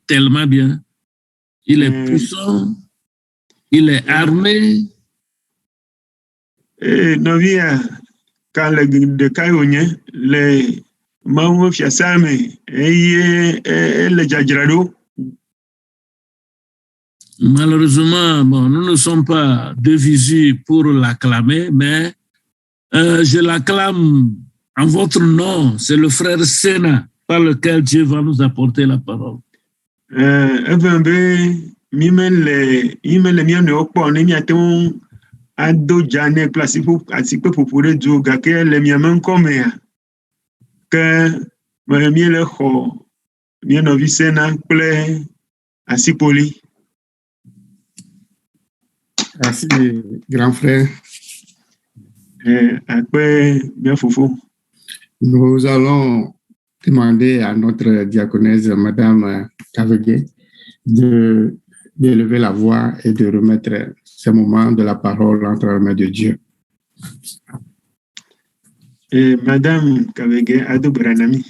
tellement bien. Il est puissant, il est armé. Novia, quand le Kayogne, les Maou Fiasame, et le Jadrado. Malheureusement, bon, nous ne sommes pas de visu pour l'acclamer, mais je l'acclame en votre nom. C'est le frère Sénat par lequel Dieu va nous apporter la parole. Ado jane place pour asipe pour du gake le miamen comme que mi le ho mi no visena ple asipoli. Merci, grand frère. Nous allons demander à notre diaconesse, Madame Kavegué, d'élever la voix et de remettre ce moment de la parole entre les mains de Dieu. Et Madame Kavegué Adou Branami.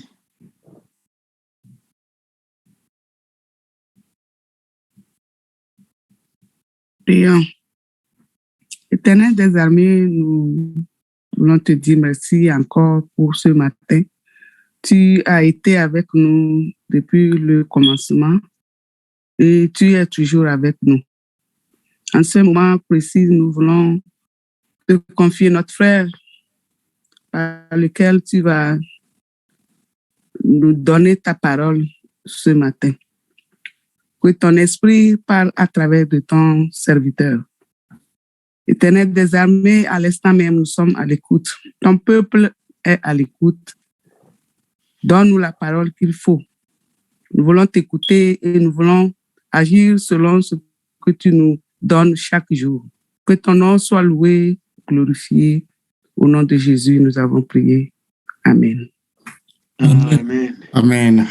Prions. Éternel des armées, nous voulons te dire merci encore pour ce matin. Tu as été avec nous depuis le commencement et tu es toujours avec nous. En ce moment précis, nous voulons te confier notre frère par lequel tu vas nous donner ta parole ce matin. Que ton esprit parle à travers de ton serviteur. Éternel des armées, à l'instant même, nous sommes à l'écoute. Ton peuple est à l'écoute. Donne-nous la parole qu'il faut. Nous voulons t'écouter et nous voulons agir selon ce que tu nous donnes chaque jour. Que ton nom soit loué, glorifié. Au nom de Jésus, nous avons prié. Amen. Amen. Amen.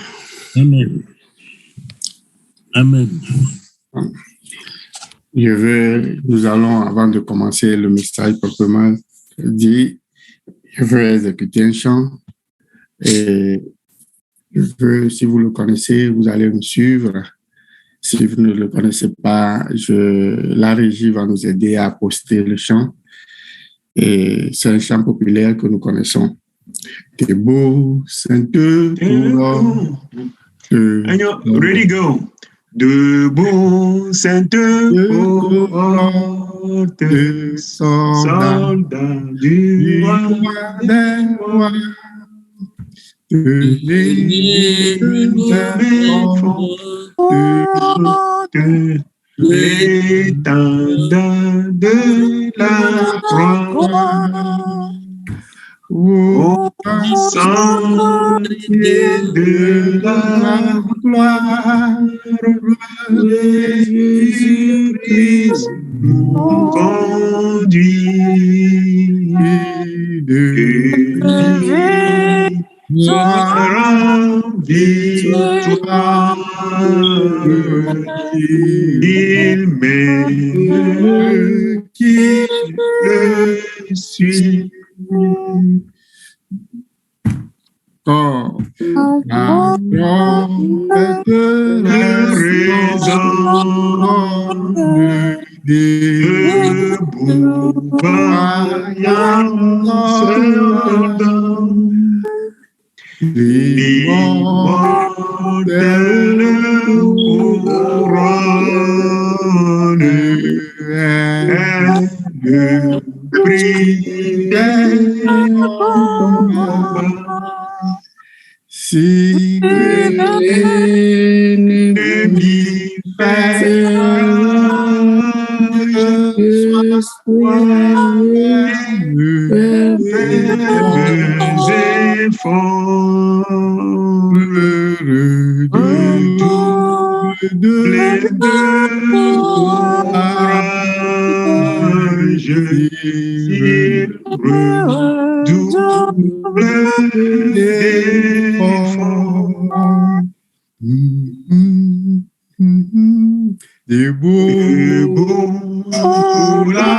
Amen. Amen. Nous allons, avant de commencer le message proprement dit, je veux exécuter un chant et si vous le connaissez, vous allez me suivre. Si vous ne le connaissez pas, la régie va nous aider à poster le chant. Et c'est un chant populaire que nous connaissons. T'es beau, Saint-Dieu, ready, go. Debout, sainte porte, soldat du roi des rois, l'étendard de la croix. Au sentier de la gloire, Jésus-Christ nous conduit. Victoire, il m'aime qui le suit. Quand la trompette résonne, debout, vaillance l'immortelle couronne est le prix des combats. Si l'ennemi fait des efforts, redoublez de courage, s'il redouble d'efforts. Debout pour la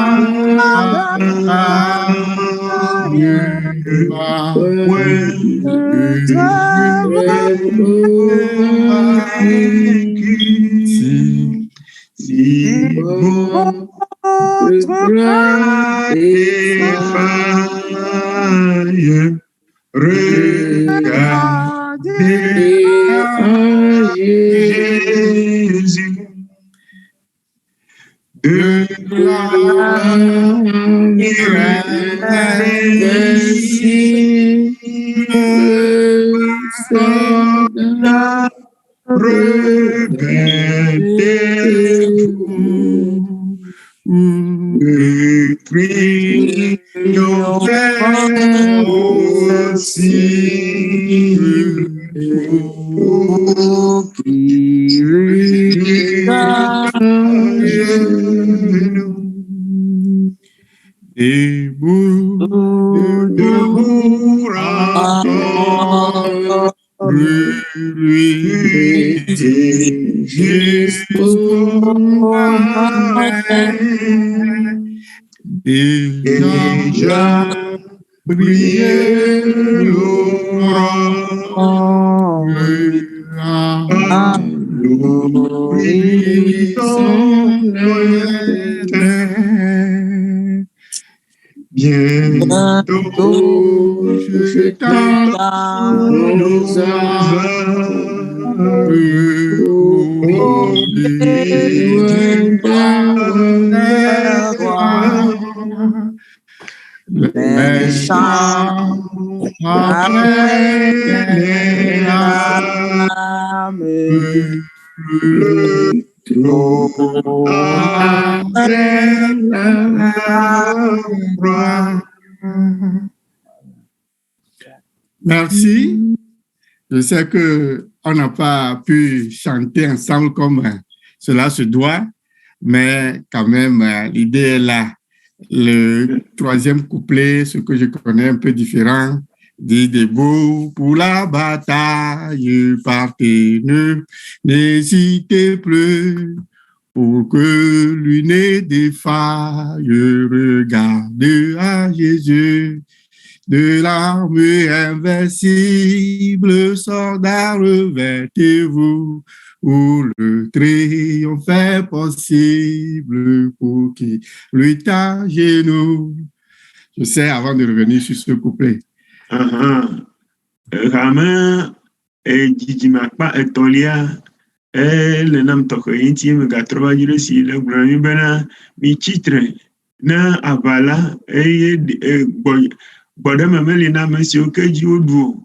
vaincu. Si votre bras défaille, regardez Jésus. De gloire regardez-vous, le triomphe aussi, qui debout encore, lui jusqu'au déjà brillait l'aurore, bientôt je t'entends nos les chants après les larmes, le trône après la. Merci. Je sais qu'on n'a pas pu chanter ensemble comme cela se doit, mais quand même, l'idée est là. Le troisième couplet, ce que je connais un peu différent, dit debout pour la bataille, partez, n'hésitez plus, pour que lui ne défaille, regardez à Jésus. De l'armée invincible, soldats, revêtez-vous, où le triomphe est possible pour qui lui à genoux. Je sais, avant de revenir sur ce couplet. Ramen Jijimakpa Etolia, le nam tokoyinti me gatrova jiresi le glami bena mi chitre na avala bode memeli na mesi okeji odu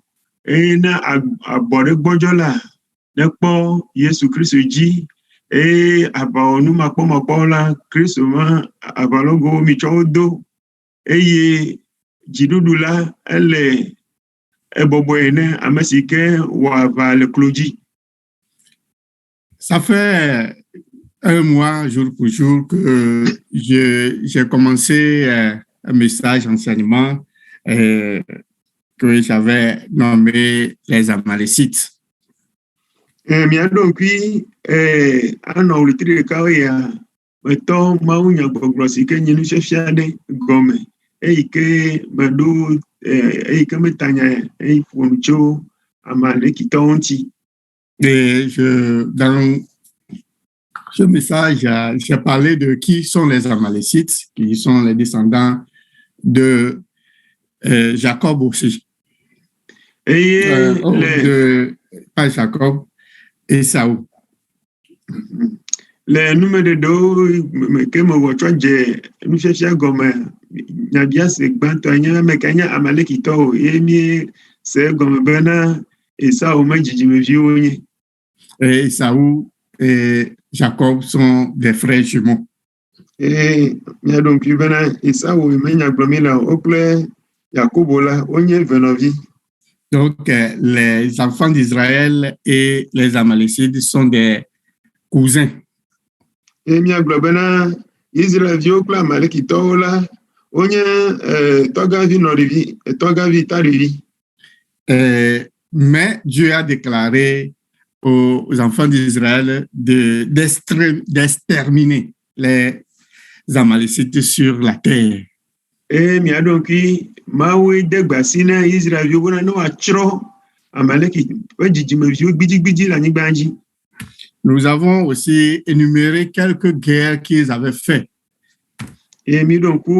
na abode gbojola nekpo Yesu Kristo ji abaonu makpo la Kristo ma abalogo mi chodo eye jidudula ele eboboene amesike wa va le cloji. Ça fait un mois, jour pour jour, que j'ai commencé un message enseignement que j'avais nommé les Amalécites. Mia donc ana ulitire kawya weto maunya gboglosi ke nyinu shefiade gome eike madu eike metanya eifoncho Amalekita onti. Et dans ce message, j'ai parlé de qui sont les Amalécites, qui sont les descendants de Jacob aussi. Pas Jacob, Esaü. Le numéro de dos que me voit nous cherchons comme Nabia se bantonya mekanya Amalekita emi se comme bena Esaü ma jijime vioni. Esaü et Jacob sont des frères jumeaux. Et donc bena Esaü menya glomila ople Jacob la onye venovi. Donc les enfants d'Israël et les Amalécites sont des cousins. Et mia globena Israël viokla Amalekita la onye togavi norivi togavi tarivi. Mais Dieu a déclaré aux enfants d'Israël d'exterminer les Amalécites sur la terre. Et mia donc mawe degbasina Israël viokla no achro Amalekite wajijime vio gbidi la nigbanji. Nous avons aussi énuméré quelques guerres qu'ils avaient faites. emi ɖo ŋku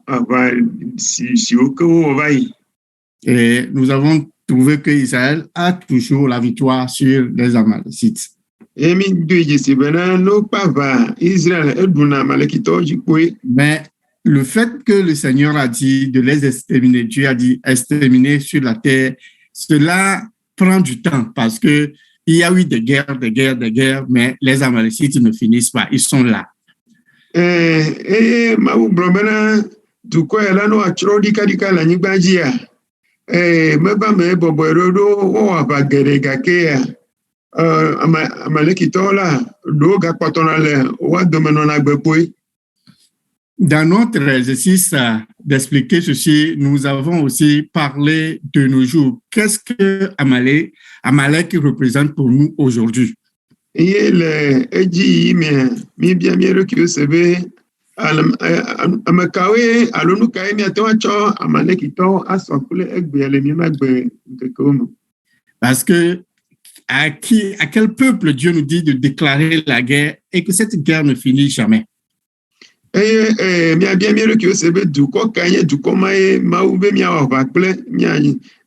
aʋa siwo ke wowɔ va yi. Et nous avons trouvé que Israël a toujours la victoire sur les Amalécites. Emi do idzi bena ne wokpe aʋa Israël eɖuna Amalekitɔwo dzi kpoe. Mais le fait que le Seigneur a dit de les exterminer, Dieu a dit exterminer sur la terre, cela prend du temps parce que il y a eu des guerres, mais les Amalécites ne finissent pas, ils sont là. Eye Mawu gblɔ bena dukɔ ya la ne woatsrɔ̃ ɖikaɖika le anyigba dzia, meva me bɔbɔe ɖo wowɔ aʋa geɖe gake Amalekitɔwo la ɖewo gakpɔtɔna le woa dome nɔna gbe kpoe. Dans notre exercice d'expliquer ceci, nous avons aussi parlé de nos jours. Qu'est-ce que Amalek représente pour nous aujourd'hui? Eye le edzi yi mi bia mia ɖokuiwo se be ame kawoe alo nu kae miate ŋu atsɔ Amalekitɔwo asɔ kple egbea le miemagbe ŋkekewo me. Parce que à quel peuple Dieu nous dit de déclarer la guerre et que cette guerre ne finit jamais? Eye miabia mia ɖokuiwo se be dukɔ kae nye dukɔ ma ye Mawu be miawɔ aʋa kple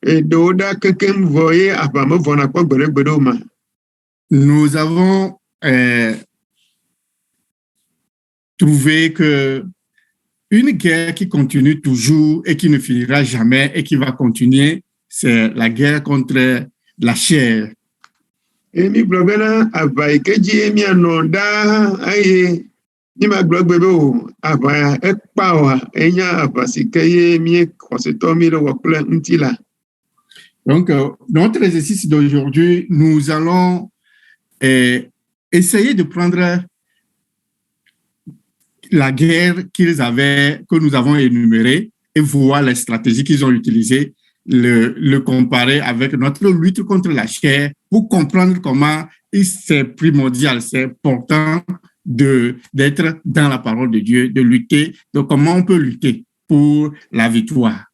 ɖewo ɖa kekem vɔ ye aʋa mevɔna kpɔ gbe ɖe gbe ɖewo ma. Nous avons trouvé que une guerre qui continue toujours et qui ne finira jamais et qui va continuer, c'est la guerre contre la chair. Mi gblɔ bena aʋa yi ke dzi mianɔ ɖaa eye míemagblɔ egbe be o aʋa ekpa oa enye aʋa si ke ye mie xɔsetɔ mi le wɔ kple ŋuti la. Donc, notre exercice d'aujourd'hui, nous allons essayer de prendre la guerre que nous avons énumérée et voir les stratégies qu'ils ont utilisées, le comparer avec notre lutte contre la chair pour comprendre comment c'est primordial, c'est important d'être dans la parole de Dieu, de lutter, de comment on peut lutter pour la victoire.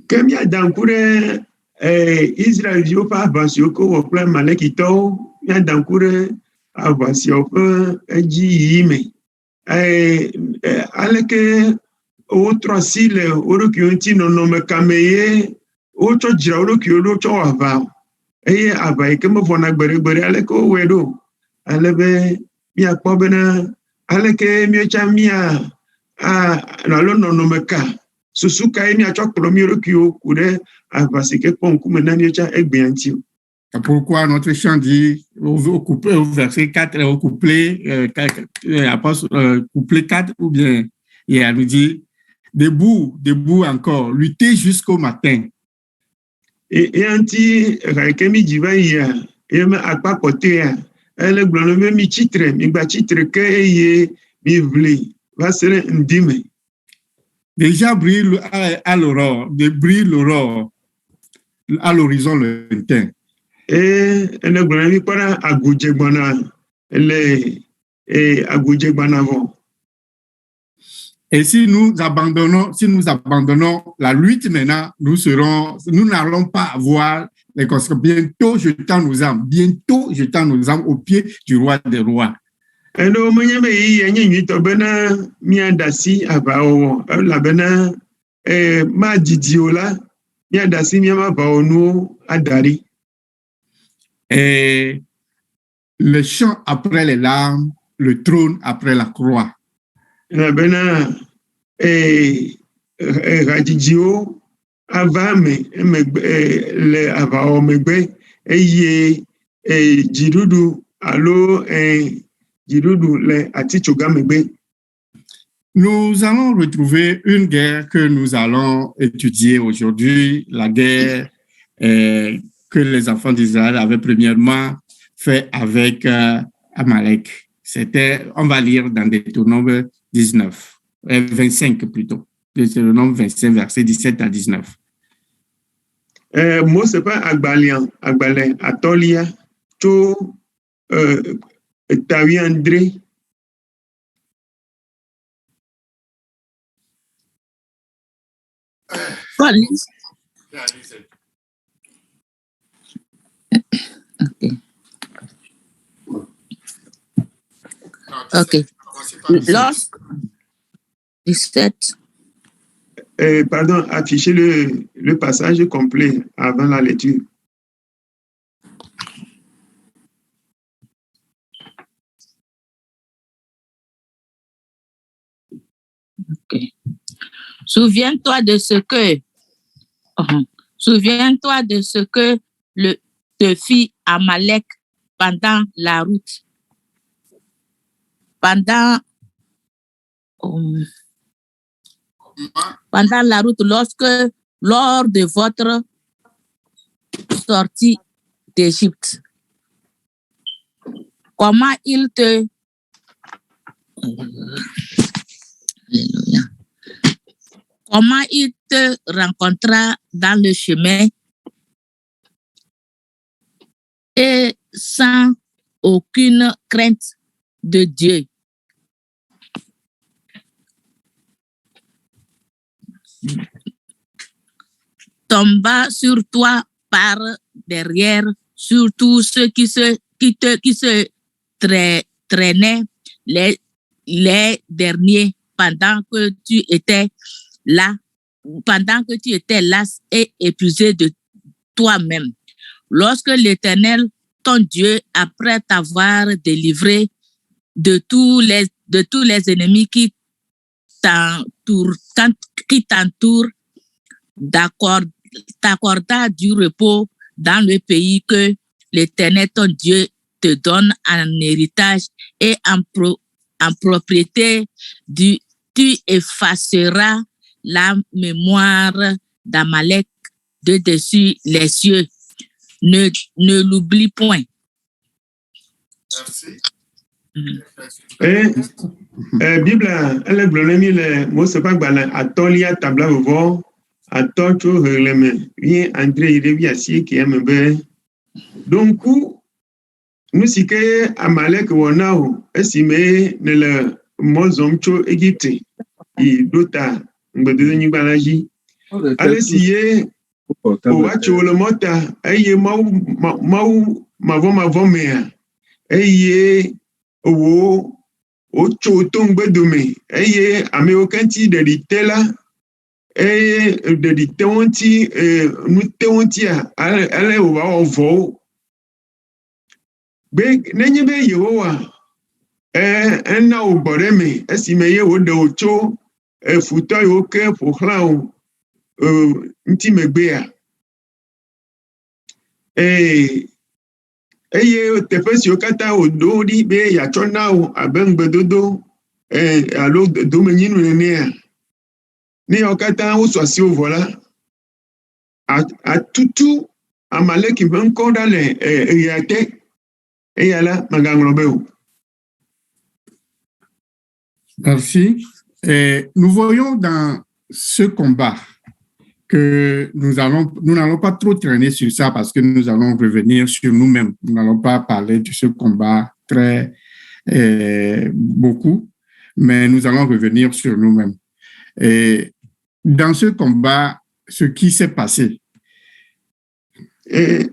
Ke miada ŋku ɖe Israelviwo ƒe aʋa siwo ke wɔ kple Amalekitɔwo, miada ŋku ɖe aʋa siawo ƒe edzi yiyi me. Aleke wotrɔ asi le wo ɖokuiwo ŋuti nɔnɔme kame ye wotsɔ dzra wo ɖokuiwo ɖo tsɔ wɔ aʋa eye aʋa yi ke mevɔna gbeɖegbeɖe aleke wowɔe ɖo. Ale be miakpɔ bena aleke miotsa alo nɔnɔme ka susu kae miatsɔ kplɔ mia ɖokuiwo ku ɖe aʋa si ke kpɔ ŋkume na miotsa egbea ŋuti o. Pourquoi notre chant dit au verset 4, au couplet 4, ou bien il nous dit debout encore, lutter jusqu'au matin. Ŋuti ha ke mi dzi va yia ye me akpa kpɔtɔea ele gblɔ be mi tsitre, mi gba tsitre ke eye mi ʋli va se ɖe ŋdi me. Déjà brille à l'aurore à l'horizon lointain. Ele gblɔ mi kpɔna agudze gbɔna le agudze gbɔna vɔ. Et si nous abandonnons la lutte maintenant, nous n'allons pas avoir les conséquences. Bientôt jetant nos âmes au pied du roi des rois. Eno menye be yi enye nyuitɔ bena miaɖe asi aʋawɔwɔ elabena madidi o la miaɖe asi miama aʋawɔnuwo ada ɖi. Et le chant après les larmes, le trône après la croix. Elabena hadzidziwo ava me le aʋawɔ megbe eye dziɖuɖu alo dziɖuɖu le atitsoga megbe. Nous allons retrouver une guerre que nous allons étudier aujourd'hui, la guerre que les enfants d'Israël avaient premièrement fait avec Amalek. On va lire dans Deutéronome 25 plutôt. Deutéronome 25, versets 17 à 19. Mose ƒe agbalẽ atɔlia tso tawiandre. Okay. Ok. Lorsque 17. Pardon, affichez le passage complet avant la lecture. Ok. Souviens-toi de ce que te fit Amalek pendant la route. Pendant la route, lors de votre sortie d'Égypte. Comment il te rencontra dans le chemin et sans aucune crainte de Dieu. Tomba sur toi par derrière, sur tous ceux qui se traînaient les derniers pendant que tu étais là et épuisé de toi-même. Lorsque l'Éternel, ton Dieu, après t'avoir délivré de tous les ennemis qui t'entourent, t'accorda du repos dans le pays que l'Éternel, ton Dieu, te donne en héritage et en propriété, tu effaceras la mémoire d'Amalek de dessus les cieux. Ne l'oublie point. Bible, elle est blonde, moi, c'est pas que atolia tabla vovo, atocho releme, bien André, il est assis qui aime bien. Donc, nous, si que Amalek wonao, estimé ne le mozomcho Égypte, et d'autres, m'bedouze ni balaji. Allez, si o wacho le mota, eye mau mavo mea, eye o choton bedume, eye ame okanti dedite la, eye dedite onti, nute ontia, ale o wa ovo. Be nenye be yewoa, na o boreme, esime ye o de ocho, futa yo ke pohlao, nti megbea. Eye teƒe siwo katã wòɖo ɖi be yeatsɔ na wo abe ŋugbedodo alo domenyinu nenea, ne yawo katã wosɔ asi wo vɔ la, atutu Amalek ƒe ŋkɔ ɖa le ɣea te, eya la magaŋlɔ be o. Merci. Nous voyons dans ce combat que nous n'allons pas trop traîner sur ça parce que nous allons revenir sur nous-mêmes. Nous n'allons pas parler de ce combat très beaucoup, mais nous allons revenir sur nous-mêmes. Et dans ce combat, ce qui s'est passé.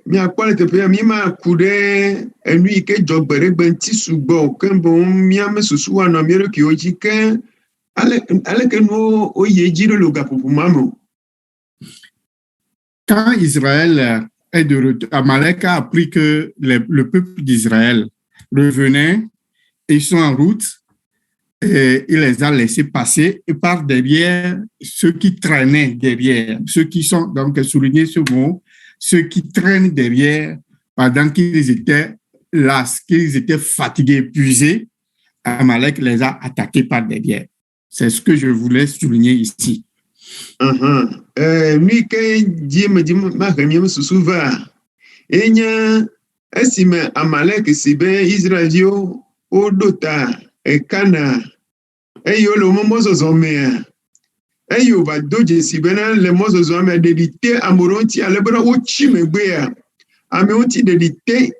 Miakpɔ le teƒea míema ku ɖe enu yi ke dzɔ gbe ɖe gbe ŋuti sugbɔ ke boŋ míame susu woanɔ mía ɖokuiwo dzi ke aleke nuwo woyi edzi ɖo le gaƒoƒo ma me o. Quand Israël est de retour, Amalek a appris que le peuple d'Israël revenait, ils sont en route, et il les a laissés passer, et par derrière, ceux qui traînaient derrière, ceux qui sont, donc souligner ce mot, ceux qui traînent derrière, pendant qu'ils étaient las, qu'ils étaient fatigués, épuisés, Amalek les a attaqués par derrière. C'est ce que je voulais souligner ici. Lui ke dzi mahemiem susu va enye esime Amalek si be Israelviwo woɖo ta Kana eye wole mɔzɔzɔ mea eye wòva do dzesi bena le mɔzɔzɔ mea ɖeɖi te ame ɖewo ŋuti ale bena wotsi megbea amewo ŋuti ɖeɖi te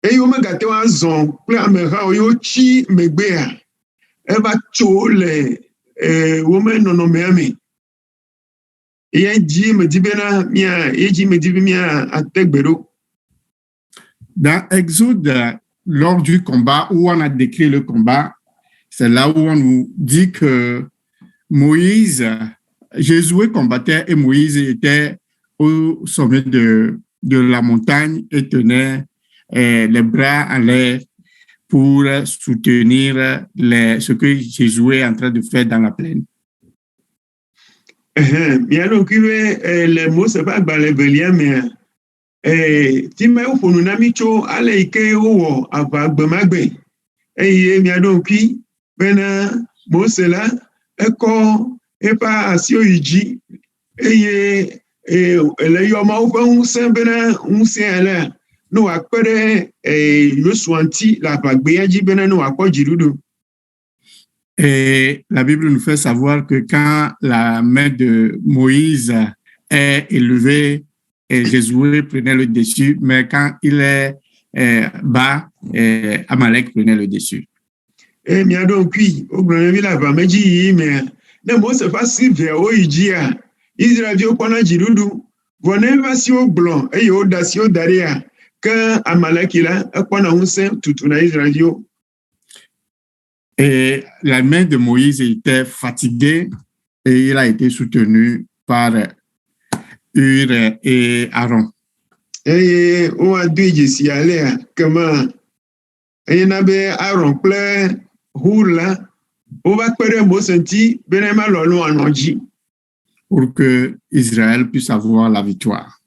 eye womegate ŋu azɔ kple amehawo ye wotsi megbea eva tso le wome nɔnɔmea me. Dans Exode lors du combat où on a décrit le combat, c'est là où on nous dit que Josué combattait et Moïse était au sommet de la montagne et tenait les bras en l'air pour soutenir ce que Josué est en train de faire dans la plaine. Bien donc les mots c'est pas balébélien mais Tima ufunu na micho ale ike owo abagbemagbe eye mi adonki bena Mosela eko epa asio iji eye ele yo ma ufa unsen bena unsen ala no akpere yosuanti la bagbe aji bena no akpojirudo. Et la Bible nous fait savoir que quand la main de Moïse est élevée, Josué prenait le dessus, mais quand il est bas, Amalek prenait le dessus. Et bien donc, oui, au grand avis, la femme dit, mais ne Mose pas si vers Oïdia, Israël au pendant Jirudu, venez pas si au blanc, et au dacio d'aria, quand Amalek il a, pendant un sein, tout un Israël. Et la main de Moïse était fatiguée et il a été soutenu par Hur et Aaron. Et on a dit ici, allez, comment il y en avait Aaron plein, Hula, on va faire un mot senti, Benema Lolo en Anji. Pour que Israël puisse avoir la victoire.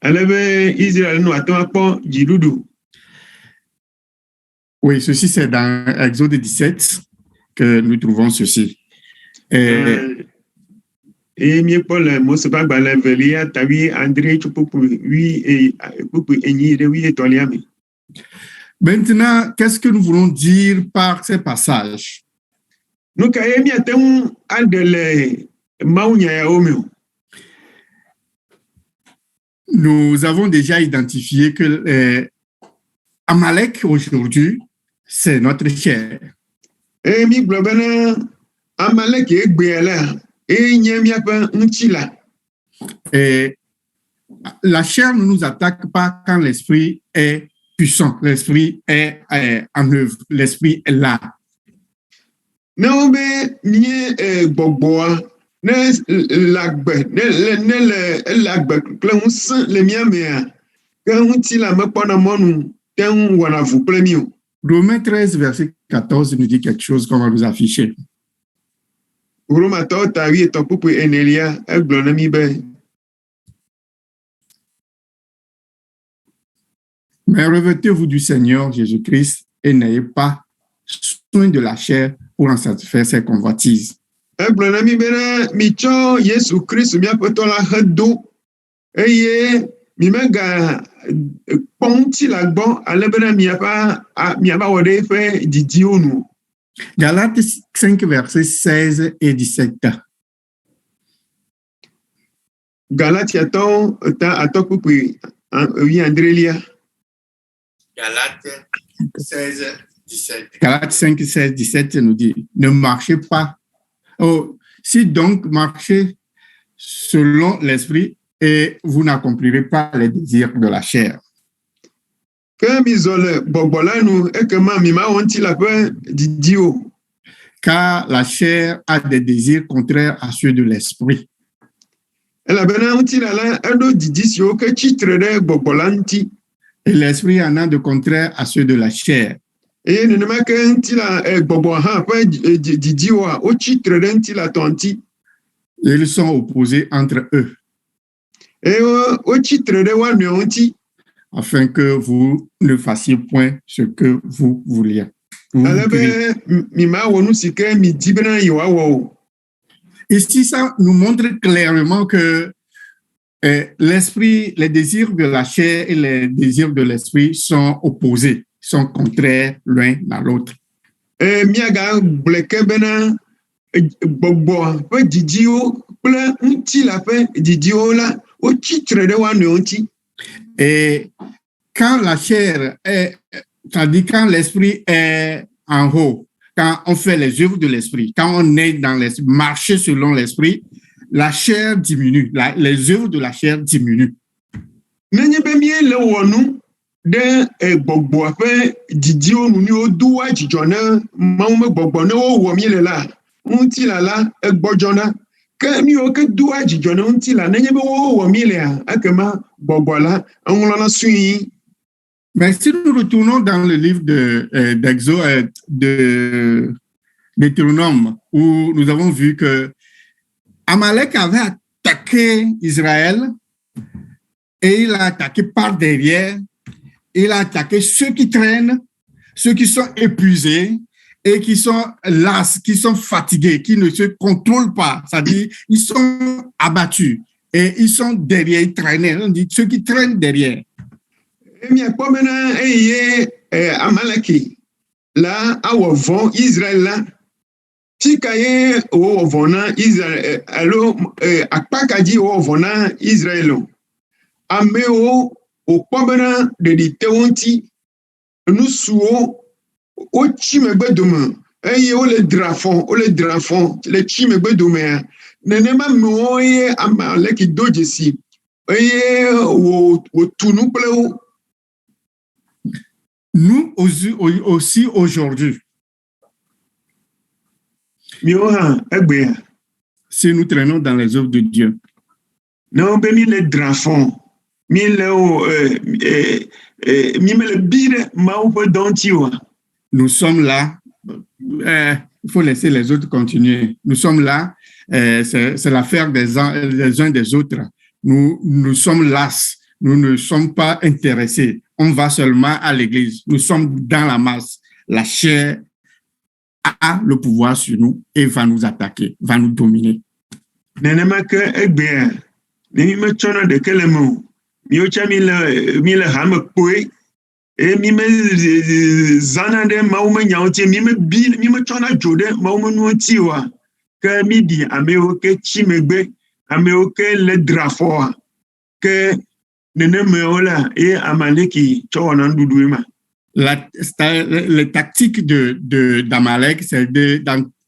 Alors, Israël nous attend pas Jirudu. Oui, ceci c'est dans Exode 17 que nous trouvons ceci. Et mieux pour le mot, c'est pas la velia, tabi André, tu peux oui et oui et toliami. Maintenant, qu'est-ce que nous voulons dire par ces passages? Nous kayemi atem andele maunya ya omeo. Nous avons déjà identifié que Amalek aujourd'hui, c'est notre chair. Et mi globena Amalek egbeala et nyemiapa nchila. Et la chair ne nous attaque pas quand l'esprit est puissant, l'esprit est en œuvre, l'esprit est là. Non mais nie boboa ne lagbe ne lagbe cleunse le miamea quand nchila me pona monu ten wana vous premio. Romains 13, verset 14 nous dit quelque chose qu'on va nous afficher. Mais revêtez-vous du Seigneur Jésus-Christ et n'ayez pas soin de la chair pour en satisfaire ses convoitises. Galates 5, versets 16 et 17. Galates oui, Andrélia. Galates 16, 17. Galates 5, 16, 17 nous dit, ne marchez pas. Oh, si donc marchez selon l'esprit, et vous n'accomplirez pas les désirs de la chair. Car la chair a des désirs contraires à ceux de l'esprit. Et l'esprit en a de contraires à ceux de la chair. Ils sont opposés entre eux. Afin que vous ne fassiez point ce que vous vouliez. Ici, ça nous montre clairement que l'esprit, les désirs de la chair et les désirs de l'esprit sont opposés, sont contraires l'un à l'autre. Et quand la chair est, c'est-à-dire quand l'esprit est en haut, quand on fait les œuvres de l'esprit, quand on est dans l'esprit, marcher selon l'esprit, la chair diminue, les œuvres de la chair diminuent. de gbogbo aƒe didiwo nu ni wodoa dzidzɔ ne Mawu me gbɔgbɔ ne wowɔ mí le la ŋutilã la gbɔdzɔna ke míwo ke doa dzidzɔ ne ŋutilã nenye be wowɔ mí lea ekema gbɔgbɔ la eŋlɔna sui. Mais si nous retournons dans le livre de Deutéronome, où nous avons vu que Amalek avait attaqué Israël et il a attaqué par derrière, il a attaqué ceux qui traînent, ceux qui sont épuisés et qui sont las, qui sont fatigués, qui ne se contrôlent pas, c'est-à-dire ils sont abattus et ils sont derrière, ils traînent, on dit ceux qui traînent derrière. Miakpɔ bena eye Amaleki la awɔ vɔ Israel la tika ye wowɔ vɔ na Israel alo akpakadzi wowɔ vɔ na Israel o. Amewo wokpɔ bena ɖeɖi te wo ŋuti nusuwo wotsi megbe dome eye wole dra fɔ le tsi megbe domea nenema amewo ye Amaleki do dzesi eye wòtu nu kple wo. Nous aussi aujourd'hui, si nous traînons dans les œuvres de Dieu, nous sommes là, il faut laisser les autres continuer. Nous sommes là, c'est l'affaire des uns des autres. Nous sommes las, nous ne sommes pas intéressés. On va seulement à l'église. Nous sommes dans la masse. La chair a le pouvoir sur nous et va nous attaquer, va nous dominer. La tactique d'Amalek, c'est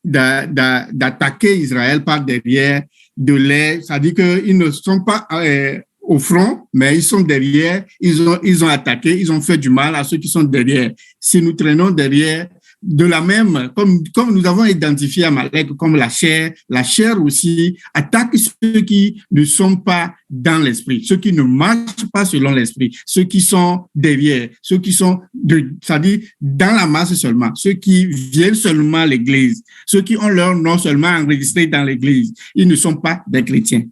d'attaquer Israël par derrière, c'est-à-dire qu'ils ne sont pas au front, mais ils sont derrière, ils ont attaqué, ils ont fait du mal à ceux qui sont derrière. Si nous traînons derrière, de la même, comme nous avons identifié Amalek comme la chair aussi attaque ceux qui ne sont pas dans l'esprit, ceux qui ne marchent pas selon l'esprit, ceux qui sont derrière, ceux qui sont, c'est-à-dire dans la masse seulement, ceux qui viennent seulement à l'église, ceux qui ont leur nom seulement enregistré dans l'église, ils ne sont pas des chrétiens.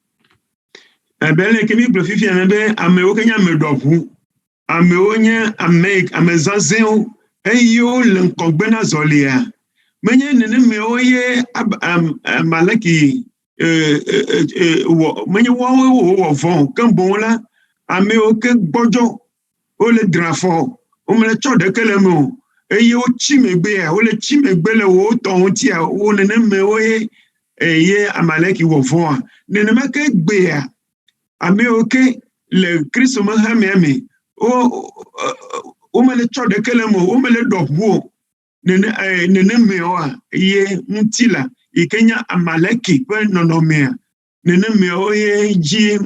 Eyo le ŋkɔgbe na zɔlia menye nenemewo ye Amaleki menye wɔwo wɔ vɔ ke boŋ la amewo ke gbɔdzɔ wole dra fɔ womele tsɔ ɖeke le me o eye wotsi megbea wole tsi megbe le wo tɔ ŋutia wo nenemewo ye Amaleki wɔ vɔa nenema ke gbea amewo ke le Kristo me hamea me omele tsɔ ɖeke le me omele ɖɔ ʋuo nenemewoa ye ŋutila yi ke nye Amaleki ƒe nɔnɔmea nenemewo ye dzi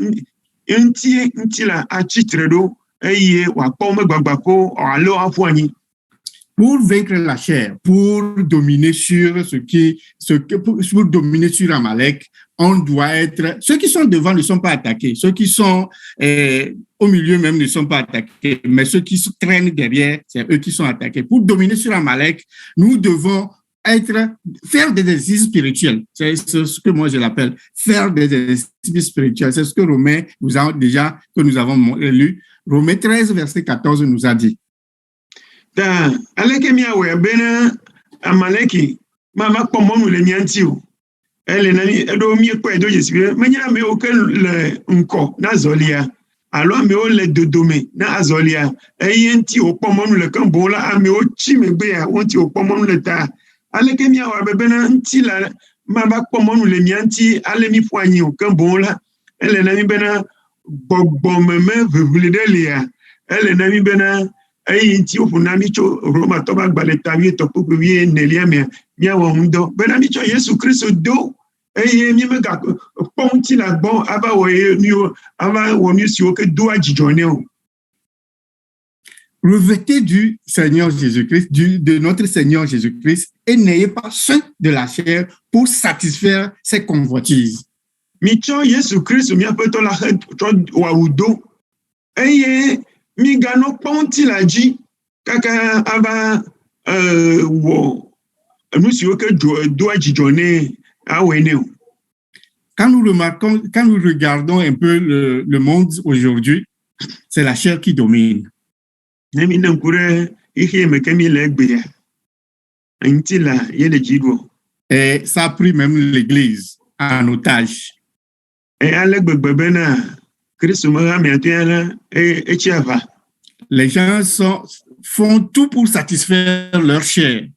ŋutila atsitre ɖo eye wòakpɔ megbagba ko alo aƒu anyi. Pour vaincre la chair, pour dominer sur pour dominer sur Amalek, on doit être, ceux qui sont devant ne sont pas attaqués, ceux qui sont au milieu même ne sont pas attaqués, mais ceux qui se traînent derrière, c'est eux qui sont attaqués. Pour dominer sur Amalek, nous devons faire des exercices spirituels. C'est ce que moi je l'appelle, faire des exercices spirituels. C'est ce que Romains nous avons lu. Romains 13, verset 14 nous a dit. Aleke miawe bena Amaleki mama kpɔmɔnu le mianti o ele nani eɖo miekpɔe do dzesi menye amewo ke le ŋkɔ na azɔlia alo amewo le dodome na azɔlia eye ŋti wòkpɔmɔnu le ke boŋ la amewo tsi megbea ŋti wòkpɔmɔnu le ta aleke miawe bena ŋti la mava kpɔmɔnu le mianti ale mi ƒu anyi o ke boŋ la ele nani bena gbɔgbɔmeme ʋiʋli ɖe lia ele nani bena eye ŋti woƒo na mi tso Roma tɔ ƒe agbalẽ ta 8:9 mea miawɔ ŋudɔ bena mi tsɔ Yesu Kristo do eye mi megakpɔ ŋuti la gbɔ ava wɔ nu siwo ke doa dzidzɔ nɛ o. revêtez du Seigneur Jésus-Christ, de notre Seigneur Jésus-Christ, et n'ayez pas soin de la chair pour satisfaire ses convoitises. Mitsɔ Yesu Kristu miaƒetɔ la tsɔ wɔawu do eye miganɔ kpɔ ŋuti la dzi kaka ava wɔ nu siwo ke doa dzidzɔ nɛ awɔe nɛ o. Quand nous regardons un peu le monde aujourd'hui, c'est la chair qui domine. Ne mi ne ŋku ɖe xixe me ke mi le egbea, ŋuti la ye le dzi ɖo. Et ça a pris même l'Église en otage. Ale gbegbe bena Kristu mehã miato ya la etsi ava. Les gens font tout pour satisfaire leur chair.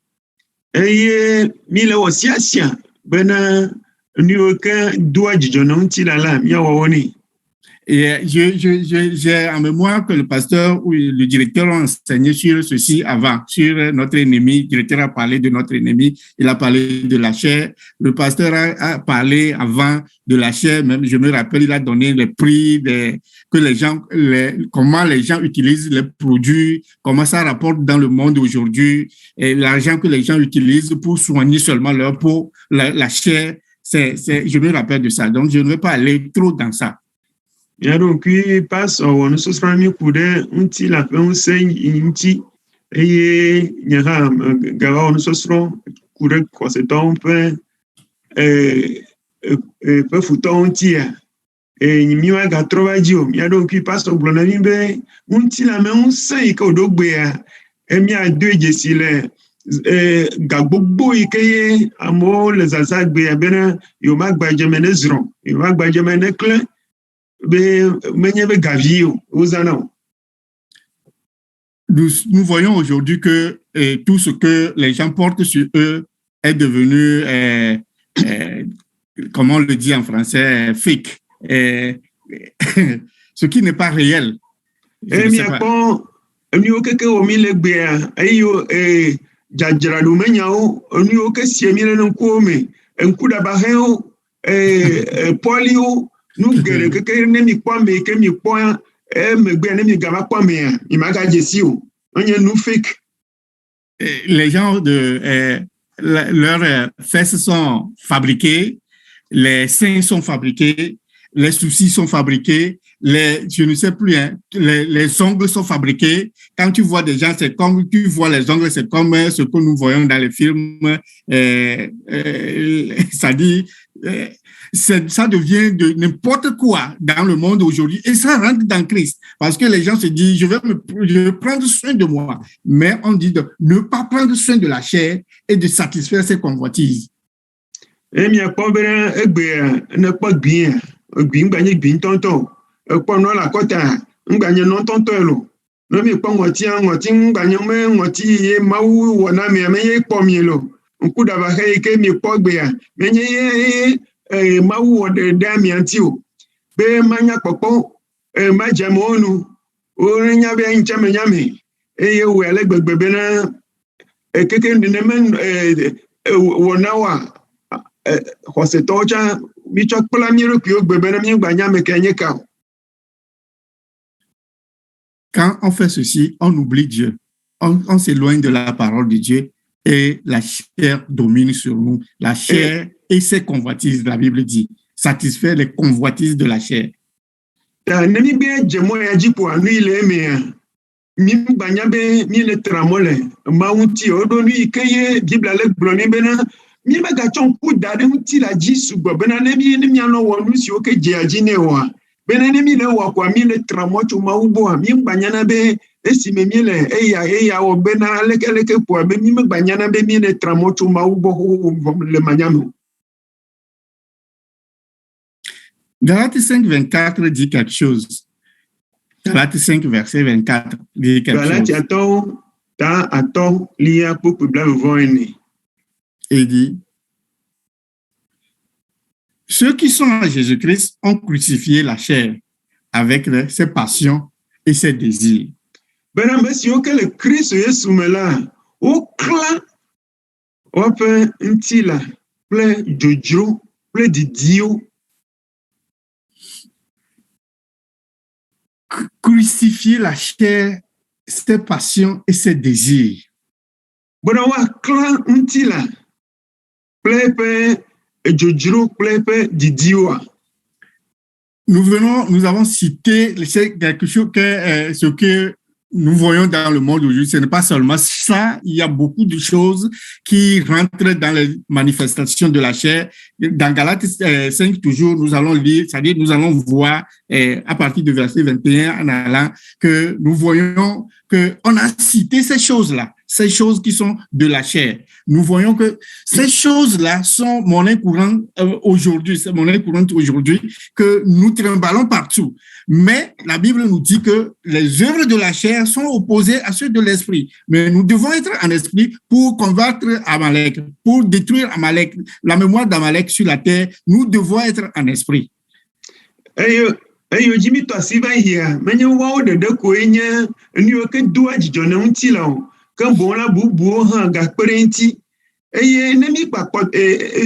Eye mi le wɔ siasia bena nuwo ke doa dzidzɔ na ŋuti la miawɔ wo nɛ. Et j'ai en mémoire que le pasteur ou le directeur ont enseigné sur ceci avant, sur notre ennemi. Le directeur a parlé de notre ennemi, il a parlé de la chair. Le pasteur a parlé avant de la chair, même je me rappelle, il a donné les prix, comment les gens utilisent les produits, comment ça rapporte dans le monde aujourd'hui, et l'argent que les gens utilisent pour soigner seulement leur peau, la chair. Je me rappelle de ça, donc je ne vais pas aller trop dans ça. Ya ɖo ŋkui pasɔ wɔ nusɔsrɔ̃ mi ku ɖe ŋuti la ƒe ŋusẽ ŋuti eye nye hã gava wɔ nusɔsrɔ̃ ku ɖe xɔsetɔwo ƒe futɔwo ŋutia mi magatrɔ va dzi o. Mia ɖo ŋkui pasɔ gblɔ na mi be ŋuti la me ŋusẽ yi ke wòɖo gbea miadoe dzesi le ga gbogbo yi ke ye amewo le zazã gbea bena yewomagbadze me ne zrɔ̃, yewomagbadze me ne klẽ. Nous voyons aujourd'hui que tout ce que les gens portent sur eux est devenu, comment on le dit en français, fake, ce qui n'est pas réel. Nous guérons que ne mi kpɔ me ke mi kpɔ megbe ne mi gava kpɔ mea mi magadze si o onye nu fake. Les gens leurs fesses sont fabriquées, les seins sont fabriqués, les sourcils sont fabriqués, je ne sais plus, hein, les ongles sont fabriqués. Quand tu vois des gens, c'est comme tu vois les ongles, c'est comme ce que nous voyons dans les films. Ça dit. Ça devient de n'importe quoi dans le monde aujourd'hui et ça rentre dans Christ parce que les gens se disent je vais prendre soin de moi, mais on dit de ne pas prendre soin de la chair et de satisfaire ses convoitises. Et mi akpɔ bena egbe ne kpɔ gbia gbi ngbanye gbi ntɔntɔ ekpɔ nɔ la kɔta ngbanye nɔ ntɔntɔ lo ne mi kpɔ ŋɔti ngbanye me ŋɔti ye Mawu wɔ na mi me ye kpɔ mi lo ŋku ɖava xe yi ke mi kpɔ gbea menye ye Mawu wɔ ɖe ami ŋuti o be manya kpɔkpɔ madze amewo nu wonya be ŋtsɛ me nyame eye wòe ale gbegbe bena keke nenema wɔ na wa xɔsetɔwo tsã mitsɔ kpla mí ɖokuiwo gbe bena míegba nyame ke nye ka o. Quand on fait ceci, on oublie Dieu, on s'éloigne de la parole de Dieu et la chair domine sur nous. La chair et ses convoitises, la Bible dit, satisfaire les convoitises de la chair. Ne mi be dze mɔ ya dzi ƒo anu yi le emea mi gbanya be mi le tra mɔ le Mawu ŋuti o ɖo nu yi ke ye Bibla le gblɔ nɛ bena mi megatsɔ ŋku da ɖe ŋuti la dzi sugbɔ bena ne mianɔ wɔ nu siwo ke dzea dzi nɛ oa bena ne mi le wɔ koa mi le tra mɔ tso Mawu gbɔa mi gbanyana be esime mi le eya wɔ bena leke ƒoa be mi megbanyana be mi le tra mɔ tso Mawu gbɔ le manyame o. Galates 5, 24 dit quelque chose. Galates 5, verset 24 dit quelque chose. Il dit, ceux qui sont en Jésus-Christ ont crucifié la chair avec ses passions et ses désirs. Crucifier la chair, ses passions et ses désirs. Bona wa kla ntila plepe ejojiro plepe didiwa. Nous avons cité quelque chose ce que nous voyons dans le monde aujourd'hui. Ce n'est pas seulement ça, il y a beaucoup de choses qui rentrent dans les manifestations de la chair. Dans Galates 5, toujours, nous allons lire, c'est-à-dire nous allons voir à partir du verset 21 en allant que nous voyons qu'on a cité ces choses-là, ces choses qui sont de la chair. Nous voyons que ces choses-là sont monnaie courante aujourd'hui, c'est monnaie courante aujourd'hui que nous trimballons partout. Mais la Bible nous dit que les œuvres de la chair sont opposées à ceux de l'esprit. Mais nous devons être en esprit pour combattre Amalek, pour détruire Amalek, la mémoire d'Amalek sur la terre. Nous devons être en esprit. Eyo Jimmy Tosiba here, many wow the Koenya, and you can do a John Tilo, come bona bubu hanga parenti. Enemy pakot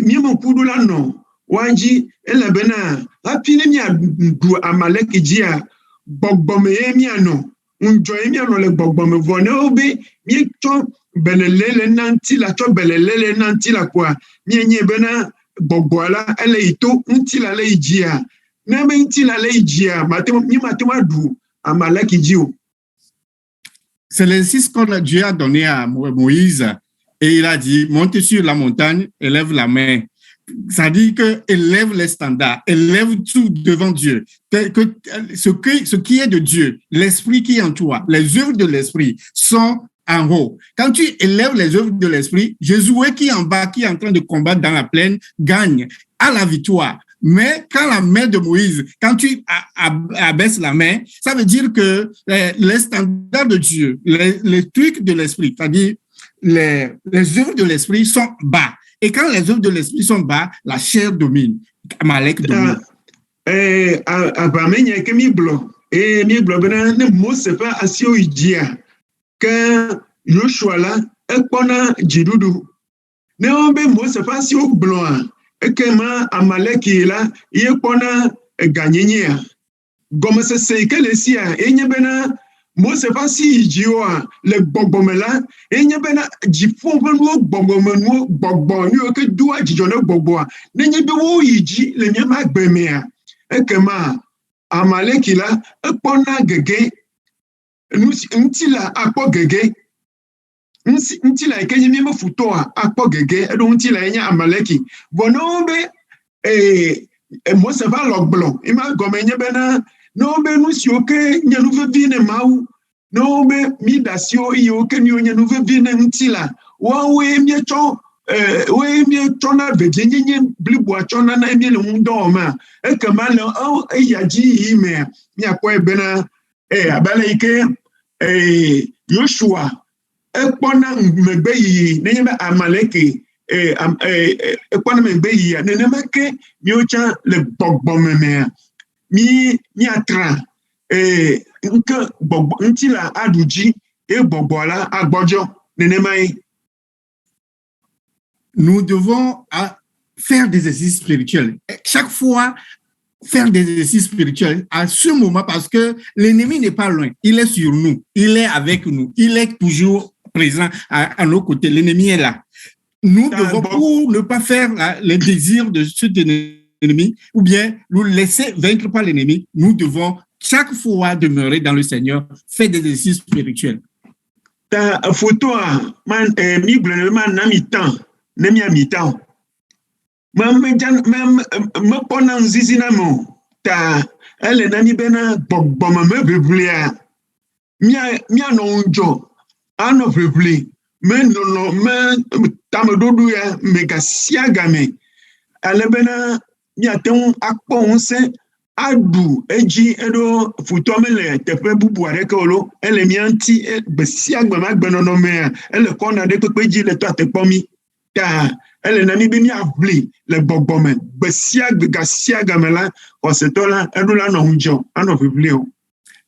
Mimo Pudulano, Wanji, Elabena, Apinemia do Amalek Gia, Bogbomemiano, Unjoemiano like Bogbome Vonobe, me chop Belele Nantila, chop Belele Nantila qua, Mienye Bena, Bogbola, Eleito, Untila Legia. C'est l'exercice que Dieu a donné à Moïse et il a dit, monte sur la montagne, élève la main. Ça dit que élève les standards, élève tout devant Dieu. Que ce qui est de Dieu, l'esprit qui est en toi, les œuvres de l'esprit sont en haut. Quand tu élèves les œuvres de l'esprit, Josué qui est en bas, qui est en train de combattre dans la plaine, gagne à la victoire. Mais quand la main de Moïse, quand tu abaisses la main, ça veut dire que les standards de Dieu, les trucs de l'esprit, c'est-à-dire les œuvres de l'esprit sont bas. Et quand les œuvres de l'esprit sont bas, la chair domine. Amalek domine. Ekema Amaleki la yekona ganyenya gome se sekelesia enyebena Mose fasi jiwa le bogbomela enyebena jifo benu bogbomenu bogbonu ke duwa jijone bogboa nenyebe wo yiji le nyama gbemea ekema Amaleki la ekona gege ntila akpo gege ntila ekenye mime futoa akpo gege edo ntila enya Amaleki bonobe Mose va logblo ima gomenye bena nobe nusioke nyanuve vine mau nobe midasio yoke nyanuve vine ntila wawe miecho we miecho na vejenye blibwa chona na emiele ndoma ekama le yaji ime miakwa bena abale ike Joshua ekpona megbe yi nenyebe Amaleki ekpona megbe yi nenemake miocha le bogbomeme mi atra nke bogbo ntila aduji bogbola agbojo nenemai. Nous devons faire des exercices spirituels. Chaque fois faire des exercices spirituels à ce moment parce que l'ennemi n'est pas loin. Il est sur nous. Il est avec nous. Il est toujours présent à nos côtés. L'ennemi est là. Nous devons, pour ne pas faire les désirs de cet ennemi ou bien nous laisser vaincre par l'ennemi, nous devons chaque fois demeurer dans le Seigneur, faire des exercices spirituels. Ta photo man mi bleu man na mi temps, na mi mi-temps. Me pona nzizina mo ta ele na mi bena bogboma me biblia mi anonjo ano biblia me no me tamedodu ya mega siagame ele bena mi aten akpo onse adu eji edo futo mele tepe bubu areke olo ele mi anti besiagbe magbenono me ele kona de pepeji le to atepomi ta elle n'a mis avli le bogbome besiag gasiagamela osetola edula no unjo ano biblio.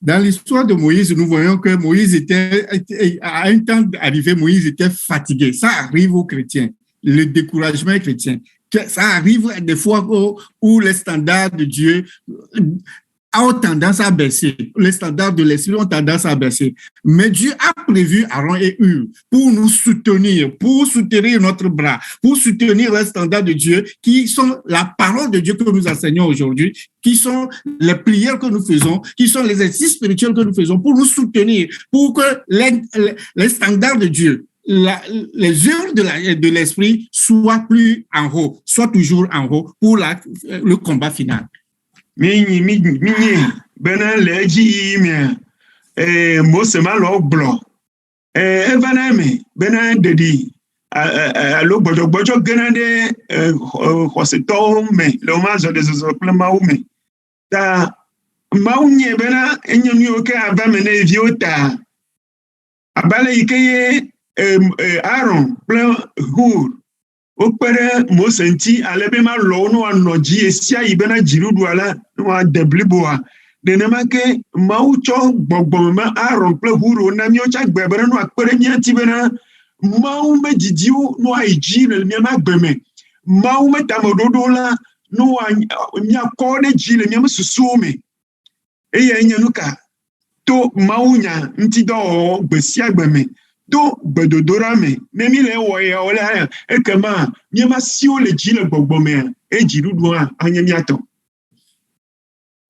Dans l'histoire de Moïse, nous voyons que Moïse était à un temps arrivé, Moïse était fatigué. Ça arrive aux chrétiens, le découragement chrétien. Ça arrive des fois où les standards de Dieu ont tendance à baisser. Les standards de l'esprit ont tendance à baisser. Mais Dieu a prévu Aaron et Hur pour nous soutenir, pour soutenir notre bras, pour soutenir les standards de Dieu qui sont la parole de Dieu que nous enseignons aujourd'hui, qui sont les prières que nous faisons, qui sont les exercices spirituels que nous faisons pour nous soutenir, pour que les standards de Dieu, les œuvres de l'esprit soient plus en haut, soient toujours en haut pour le combat final. Minye bena leji mi Mose malo blo evana mi bena dedi alo gbojo gana de hoseto me lo ma zo de zo plema me ta maunye bena enyami oke abame na eviota abale ikeye Aaron plan Hur opere Mosenti alebe ma lo no anoji esia ibena jirudu ala no debliboa denema ke maucho gbogboma Aaron plan Hur na mi ocha gbebere no akpere nyanti bena mau me jijiu no aiji na mi ma gbeme mau me tamododo la no nya kode ji le mi susume eye nyanuka to maunya ntido gbesia gbeme do bedodorame nemi le woya ola ekema miema sio le ji le gbogbome e jirudu anyamiato.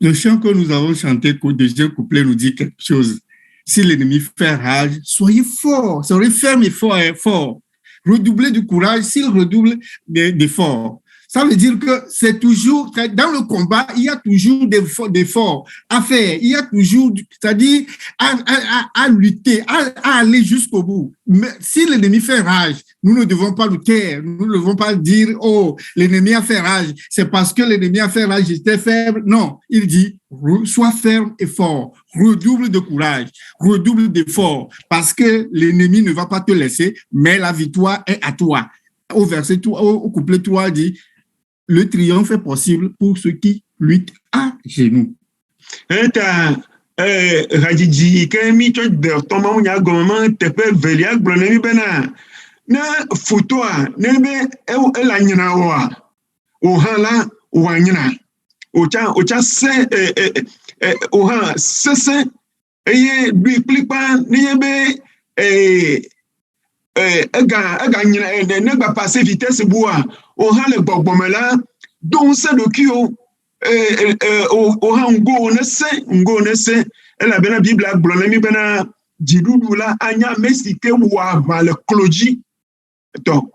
Le chant que nous avons chanté qu'au deuxième couplet nous dit quelque chose. Si l'ennemi fait rage, soyez forts, soyez fermes et forts. Redoublez du courage s'il redouble d'efforts. Ça veut dire que c'est toujours, dans le combat, il y a toujours des efforts à faire. Il y a toujours, c'est-à-dire à lutter, à aller jusqu'au bout. Mais si l'ennemi fait rage, nous ne devons pas le taire. Nous ne devons pas dire, oh, l'ennemi a fait rage. C'est parce que l'ennemi a fait rage, j'étais faible. Non, il dit, sois ferme et fort. Redouble de courage, redouble d'efforts. Parce que l'ennemi ne va pas te laisser, mais la victoire est à toi. Au couplet 3, dit, le triomphe est possible pour ceux qui luttent à genoux. Rajiji kemi to de toma unya goma tepe velia gbonemi bena na photo a nebe la nyina wa o hala wa nyina ocha se o ha sese eye bi plipa niebe ega nyina ne ba passer vitesse bua o hala gbogbomela don se do kio o ha ngo ne se ela bena Bible agbonemi bena jidudu la anya mesike wa le cloji donc.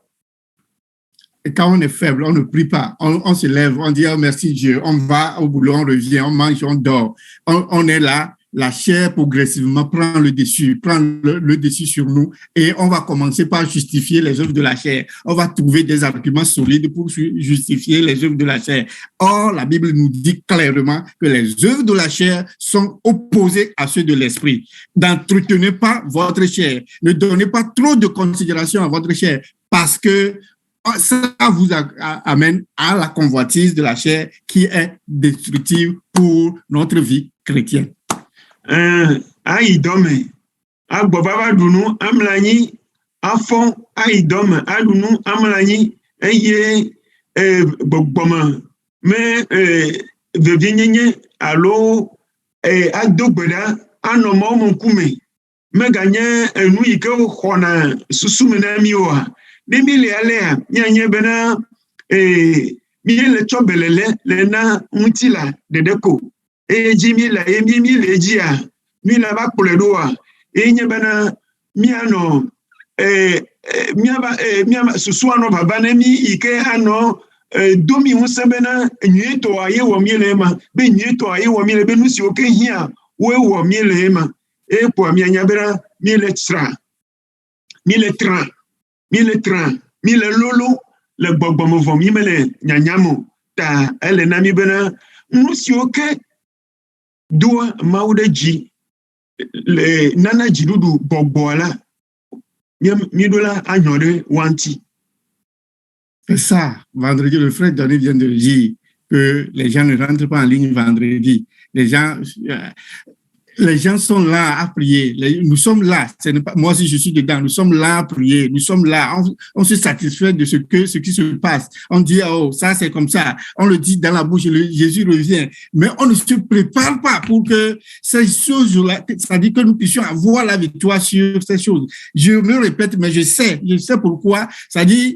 Et quand on est faible, on ne prie pas, on se lève, on dit oh, merci Dieu, on va au boulot, on revient, on mange, on dort, on est là. La chair progressivement prend le dessus sur nous et on va commencer par justifier les œuvres de la chair. On va trouver des arguments solides pour justifier les œuvres de la chair. Or, la Bible nous dit clairement que les œuvres de la chair sont opposées à ceux de l'esprit. N'entretenez pas votre chair. Ne donnez pas trop de considération à votre chair parce que ça vous amène à la convoitise de la chair qui est destructive pour notre vie chrétienne. Aidome agbobaba dunu amlanyi afon aidome adunu amlanyi eye gbogboma me vevinyenye alo adogbeda anomo monkume me ganye enu ike khona susumena miwa nimile ale nyanye bena miele chobelele lena mutila dedeko Jimi la mi lejia mi la ba kuledoa enye bana miano miaba susuano baba na mi ike ano domi unsebena nyeto aye wo mielema be nyeto aye wo miele benu si oke hia we wo mielema po mi anya bera miele tra miele lolo le gbogbomo vo mi mele nyanyamo ta ele na mi bena nusi oke doa maudeji le nana jidudu bogboala midola agnore wanti. C'est ça, vendredi, le frère Donné vient de dire que les gens ne rentrent pas en ligne vendredi. Les gens, les gens sont là à prier. Nous sommes là. Ce n'est pas, moi aussi, je suis dedans. Nous sommes là à prier. Nous sommes là. On se satisfait de ce qui se passe. On dit, oh, ça, c'est comme ça. On le dit dans la bouche, Jésus revient. Mais on ne se prépare pas pour que ces choses-là, c'est-à-dire que nous puissions avoir la victoire sur ces choses. Je me répète, mais je sais pourquoi. C'est-à-dire,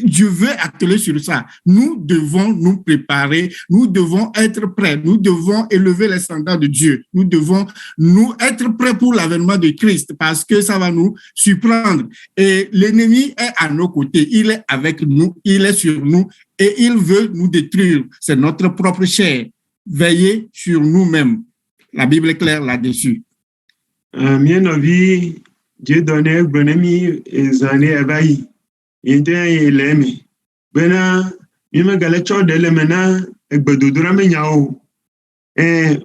je veux atteler sur ça. Nous devons nous préparer, nous devons être prêts, nous devons élever les standards de Dieu, nous devons nous être prêts pour l'avènement de Christ parce que ça va nous surprendre. Et l'ennemi est à nos côtés, il est avec nous, il est sur nous et il veut nous détruire. C'est notre propre chair. Veillez sur nous-mêmes. La Bible est claire là-dessus. Dieu donnait l'ennemi et années éveillées. Yente yeleme bena mima gale cho de lemena egbedodura menyao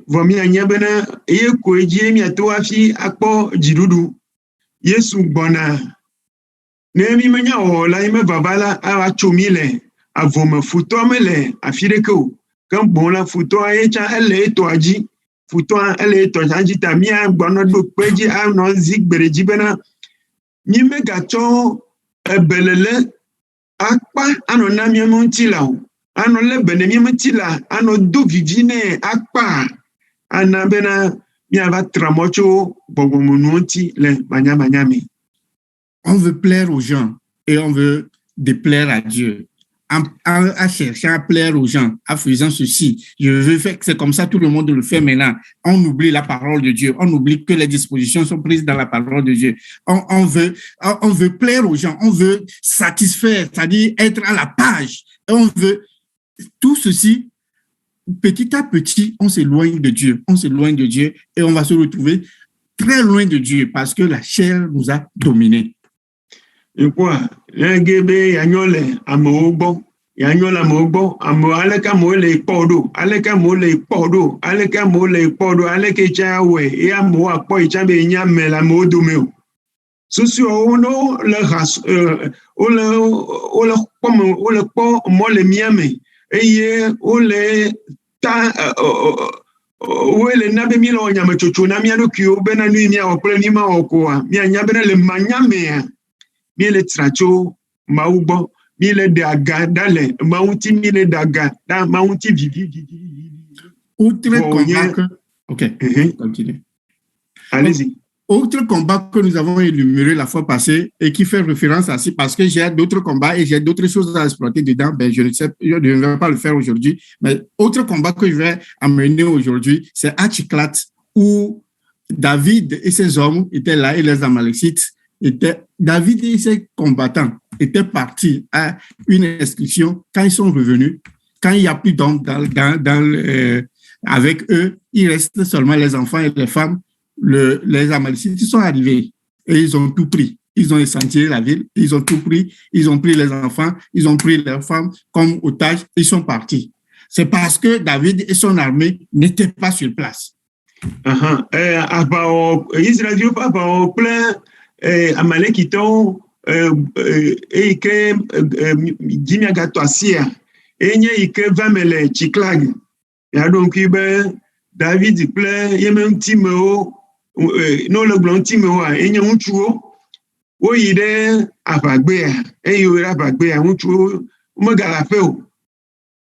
vomi anya bena ye ko eji mi ato afi akpo jidudu Yesu gbona ne mi menya o la ime babala a chomile avoma futo mele afireko kan bon la futo ayecha ele to aji futo ele to aji tamia gbona do peji a no zigbereji bena mi mega cho ebelele akpa ano na miamuntila ano le benemi mutila ano do vivine akpa anabena miava tramocho bogomununti le manyamanyami. On veut plaire aux gens et on veut déplaire à Dieu. En cherchant à plaire aux gens, en faisant ceci, je veux faire que c'est comme ça, tout le monde le fait maintenant. On oublie la parole de Dieu, on oublie que les dispositions sont prises dans la parole de Dieu. On veut plaire aux gens, on veut satisfaire, c'est-à-dire être à la page. Et on veut tout ceci, petit à petit, on s'éloigne de Dieu et on va se retrouver très loin de Dieu parce que la chair nous a dominés. Et quoi, l'engebe yanyole amobo, yanyola mobo, amo aleka mole podo, aleka mole podo, aleka mole podo, aleke chawe, e amo apo ichabe nyame la modomeo. Susio ono le ras, ole po mole miame, eye ole ta le nabe milo nyame chocho na miano kyo bena nui mia opre ni ma okoa, mia nyabena le manyame. Mile tracho maubo mile daga dale mauti mile daga da mauti vivi. Autre combat que continue. Allez-y. Autre combat que nous avons énuméré la fois passée et qui fait référence à ça parce que j'ai d'autres combats et j'ai d'autres choses à exploiter dedans, je ne vais pas le faire aujourd'hui, mais autre combat que je vais amener aujourd'hui, c'est Achiklat où David et ses hommes étaient là et les Amalécites David et ses combattants étaient partis à une excursion. Quand ils sont revenus, quand il n'y a plus d'hommes avec eux, il reste seulement les enfants et les femmes. Les Amalécites sont arrivés et ils ont tout pris. Ils ont incendié la ville, ils ont tout pris. Ils ont pris les enfants, ils ont pris leurs femmes comme otages, ils sont partis. C'est parce que David et son armée n'étaient pas sur place. Israël pas plein. Amalekito ike jimia gatoasia enye ike vamele chiklag ya donc ibe David ple yemem timeo no le blon timeo enye unchuo wo yide abagbe eyo abagbe unchuo umagala feo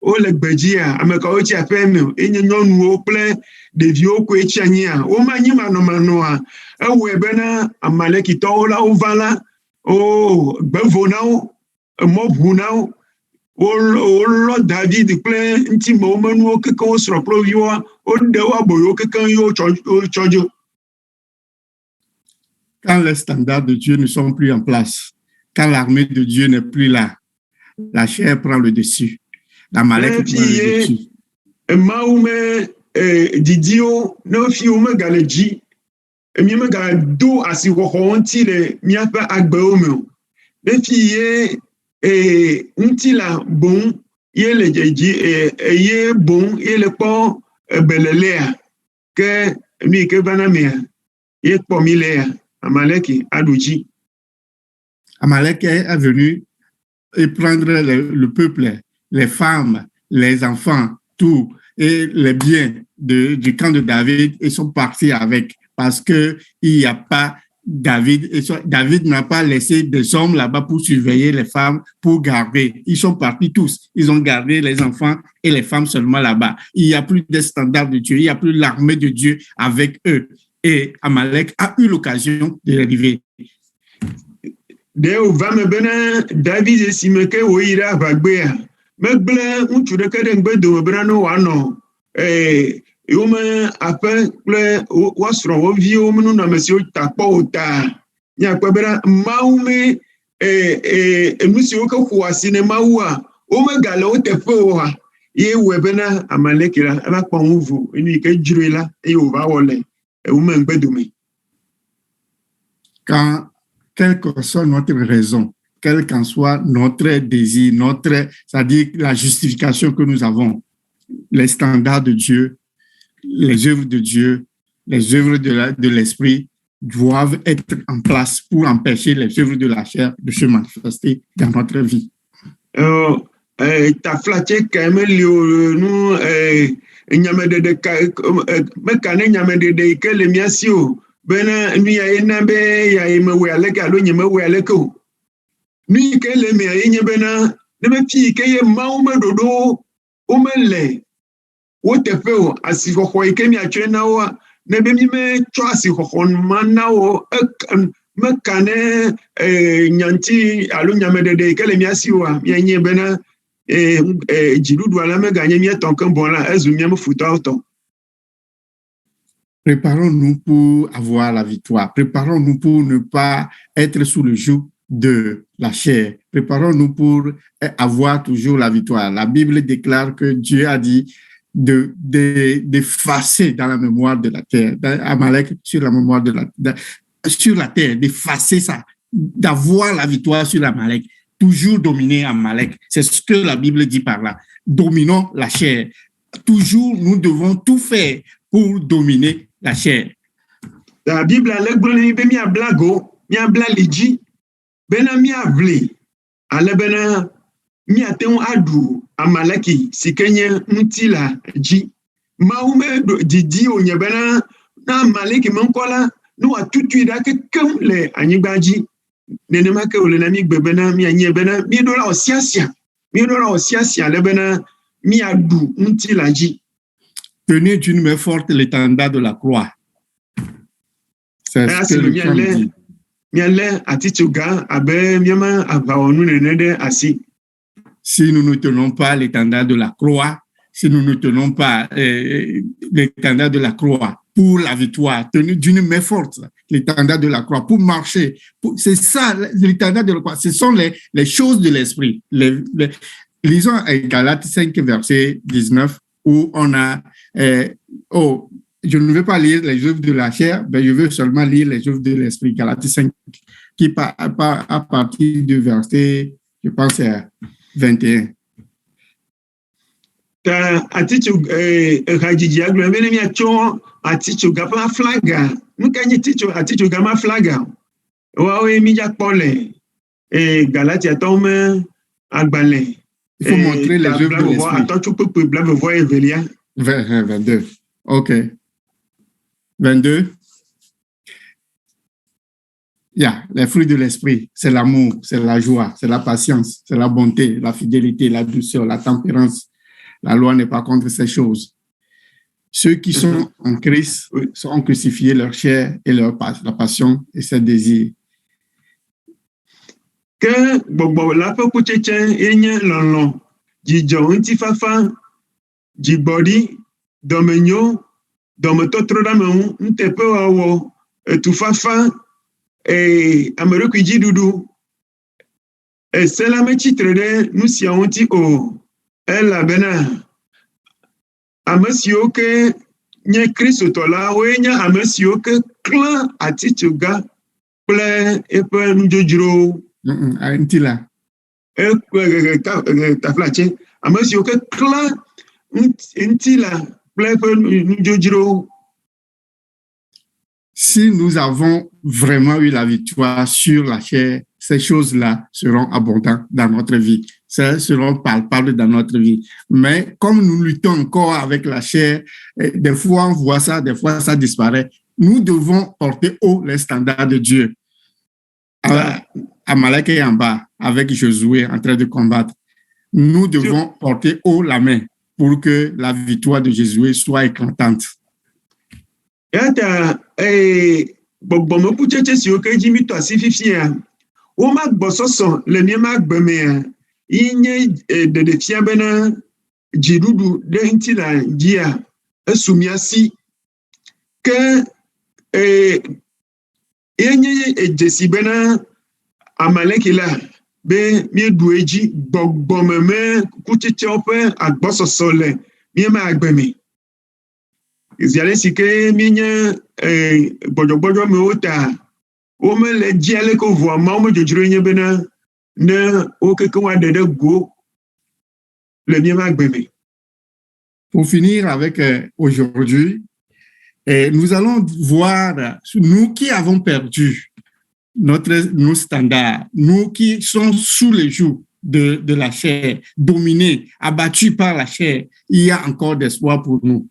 o le gbejia ameka o chi afeme enye nyonu o ple devi o ko echania o manyi mano a ewe bena Amalekito la ovala o bevonao mobunao o David ple ntimo manu o keke o sroplo yo o dewa boyo keke yo chojo. Quand les standards de Dieu ne sont plus en place, quand l'armée de Dieu n'est plus là, la chair prend le dessus. Amalek prend le dessus. Maume didio no fi o megaleji emi mega do asi wohonti le miapa agbeomo be fi ntila bon ye le jeji ye bon ye le po belelea ke mi ke banamea ye po milea Amalek aduji. Amalek est venu et prendre le peuple, les femmes, les enfants, tout. et les biens du camp de David et sont partis avec, parce qu'il n'y a pas David n'a pas laissé des hommes là-bas pour surveiller les femmes, pour garder. Ils sont partis tous. Ils ont gardé les enfants et les femmes seulement là-bas. Il n'y a plus des standards de Dieu. Il n'y a plus l'armée de Dieu avec eux. Et Amalek a eu l'occasion de l'arriver. Deo va me bena David esimeke woira bagbea. Megle ŋutsu ɖeke ɖe ŋgbe dome bena ne wòanɔ yome aƒe kple woasrɔ̃ wo viwo nunɔamesiwo ta kpɔ wo ta. Miakpɔ bena Mawu me nu siwo ke ƒo asi ne Mawua womegale wo teƒe oa. Ye wɔe bena Amalek la eva kpɔ ŋu vo nu yi ke dzroe la eye wòva wɔ le wome ŋgbe dome. Quand quelle que soit notre raison, quel qu'en soit notre désir, c'est-à-dire la justification que nous avons, les standards de Dieu, les œuvres de Dieu, les œuvres de l'esprit doivent être en place pour empêcher les œuvres de la chair de se manifester dans notre vie. Ta flatche kame lio nu nyamedede mekane nyamedede ke le miasio bena nu ya ena be ya mewe aleke alo nyemewe aleke o nu ke le me yenye bena ne be fi ke ye Mawu medodo o mele wo teƒe o asixɔxɔ ke mi atsɔ na wo ne be mi me tsɔ asixɔxɔ ma na wo mekane nyanti alo nyamedede ke le miasio a yenye bena dziɖuɖu ala meganye mietɔ ke bon la ezu miame futɔwo tɔ. Préparons-nous pour avoir la victoire. Préparons-nous pour ne pas être sous le joug de la chair. Préparons-nous pour avoir toujours la victoire. La Bible déclare que Dieu a dit d'effacer dans la mémoire de la terre, Amalek sur la mémoire sur la terre, d'effacer ça, d'avoir la victoire sur Amalek, toujours dominer Amalek. C'est ce que la Bible dit par là. Dominons la chair. Toujours, nous devons tout faire pour dominer la chair. La Bible a l'exemple be mi ablago, mi abla liji, bena mi avle, ale bena mi aten adu Amaleki sikenye mutila ji. Maume didi onye bena na Amaleki menkola no atutu da ke kem le anyigba ji. Nenema ke ole na mi gbe bena mi anye bena mi do la osiasia. Mi do la osiasia le bena mi adu mutila ji. Tenez d'une main forte l'étendard de la croix. C'est ce que le Psalme dit. Si nous ne tenons pas l'étendard de la croix, si nous ne tenons pas l'étendard de la croix pour la victoire, tenu d'une main forte, l'étendard de la croix, pour marcher, c'est ça, l'étendard de la croix, ce sont les choses de l'esprit. Lisons Galates 5, verset 19, où on a je ne veux pas lire les œuvres de la chair, mais je veux seulement lire les œuvres de l'esprit. Galates 5, qui à partir du verset, je pense, 21. Il faut montrer les œuvres de l'esprit. 22. OK. 22. Les fruits de l'esprit, c'est l'amour, c'est la joie, c'est la patience, c'est la bonté, la fidélité, la douceur, la tempérance. La loi n'est pas contre ces choses. Ceux qui sont en Christ seront crucifiés leur chair et la passion et ses désirs. Que gbogbo la pe kutsetse enye lɔlɔ̃, dzidzɔ ŋutifafa, dzigbɔɖi, dɔmenyo, dɔmetɔtrɔɖameŋu, nuteƒewɔwɔ, etufafa, ameɖokui dziɖuɖu. Se la metsitre ɖe nu siawo ŋuti o, elabena ame siwo ke nye kristotɔlawoe nye ame siwo ke klẽ atitsoga kple eƒe nudzodzrowo. Ntila. Taflatse, ame siwo ke klẽ ntila kple eƒe nudzodzrowo. Si nous avons vraiment eu la victoire sur la chair, ces choses-là seront abondantes dans notre vie. Ça seront palpables dans notre vie. Mais comme nous luttons encore avec la chair, des fois on voit ça, des fois ça disparaît. Nous devons porter haut les standards de Dieu. Amalek est en bas avec Josué en train de combattre. Nous devons porter haut la main pour que la victoire de Josué soit éclatante. Amalek là be mi dueji gbogbomeme kuchiche ope agbososole mi ma agbemi iziale sike mi nya gbojogbojo me ota o me le jiale ko vo ma o me jojuro nya bena ne o keke wa de go le mi ma agbemi. Pour finir avec aujourd'hui, nous allons voir nous qui avons perdu nos standards, nous qui sommes sous les jougs de la chair, dominés, abattus par la chair, il y a encore d'espoir pour nous.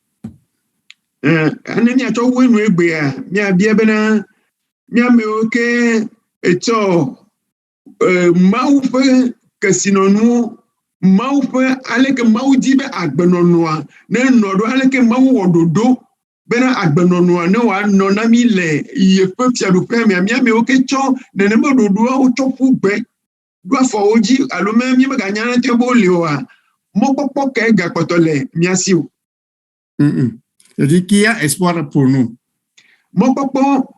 Bena agbenonoa ne wa no na mi le ye pe fiadupe mi amia me okecho ne ne mododo o chopu gbe do afo oji alo me mi ga nya te bo le wa mo popo ke ga potole mi asiu. Je dis qu'il y a espoir pour nous. Mo popo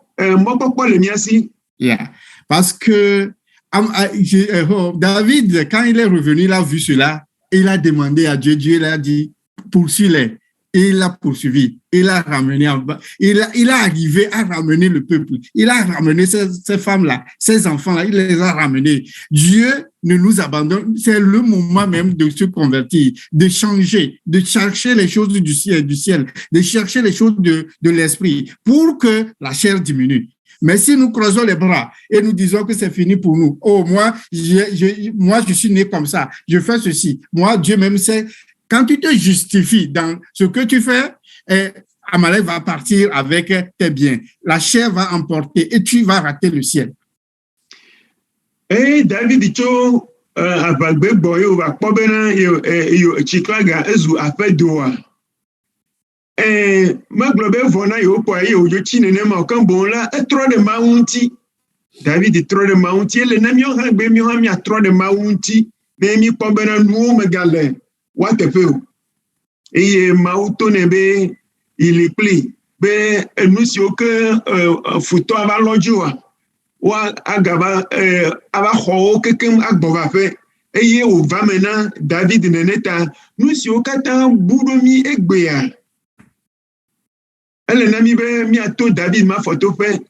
le mi asi. Yeah. Parce que David, quand il est revenu, il a vu cela, il a demandé à Dieu, Dieu l'a dit, poursuis-les. Et il l'a poursuivi, il l'a ramené en bas, il a arrivé à ramener le peuple, il a ramené ces femmes-là, ces enfants-là, il les a ramenés. Dieu ne nous abandonne, c'est le moment même de se convertir, de changer, de chercher les choses du ciel, de chercher les choses de l'esprit pour que la chair diminue. Mais si nous croisons les bras et nous disons que c'est fini pour nous, oh, moi, je suis né comme ça, je fais ceci, moi, Dieu même sait. Quand tu te justifies dans ce que tu fais, Amalek va partir avec tes biens. La chair va emporter et tu vas rater le ciel. David cho abagbe boyo va kobena yo chiklaga ezu apedoa. Maglobe vona yo po yo chinene ma kambo la etro de maunti. David tro de maunti le na mi o ha gbe mi o ha mi atro de maunti me mi kobena nu megale. What a peu. Et Mauto nebe, il est pli. Ben, nous si aucun photo avant l'audio. Ou agaba, ava ho, quelqu'un agboga fait. Et au va maintenant, David Neneta, nous si aucun temps, boudomi egbea. Elle n'a mis mi a tout David ma photo fait.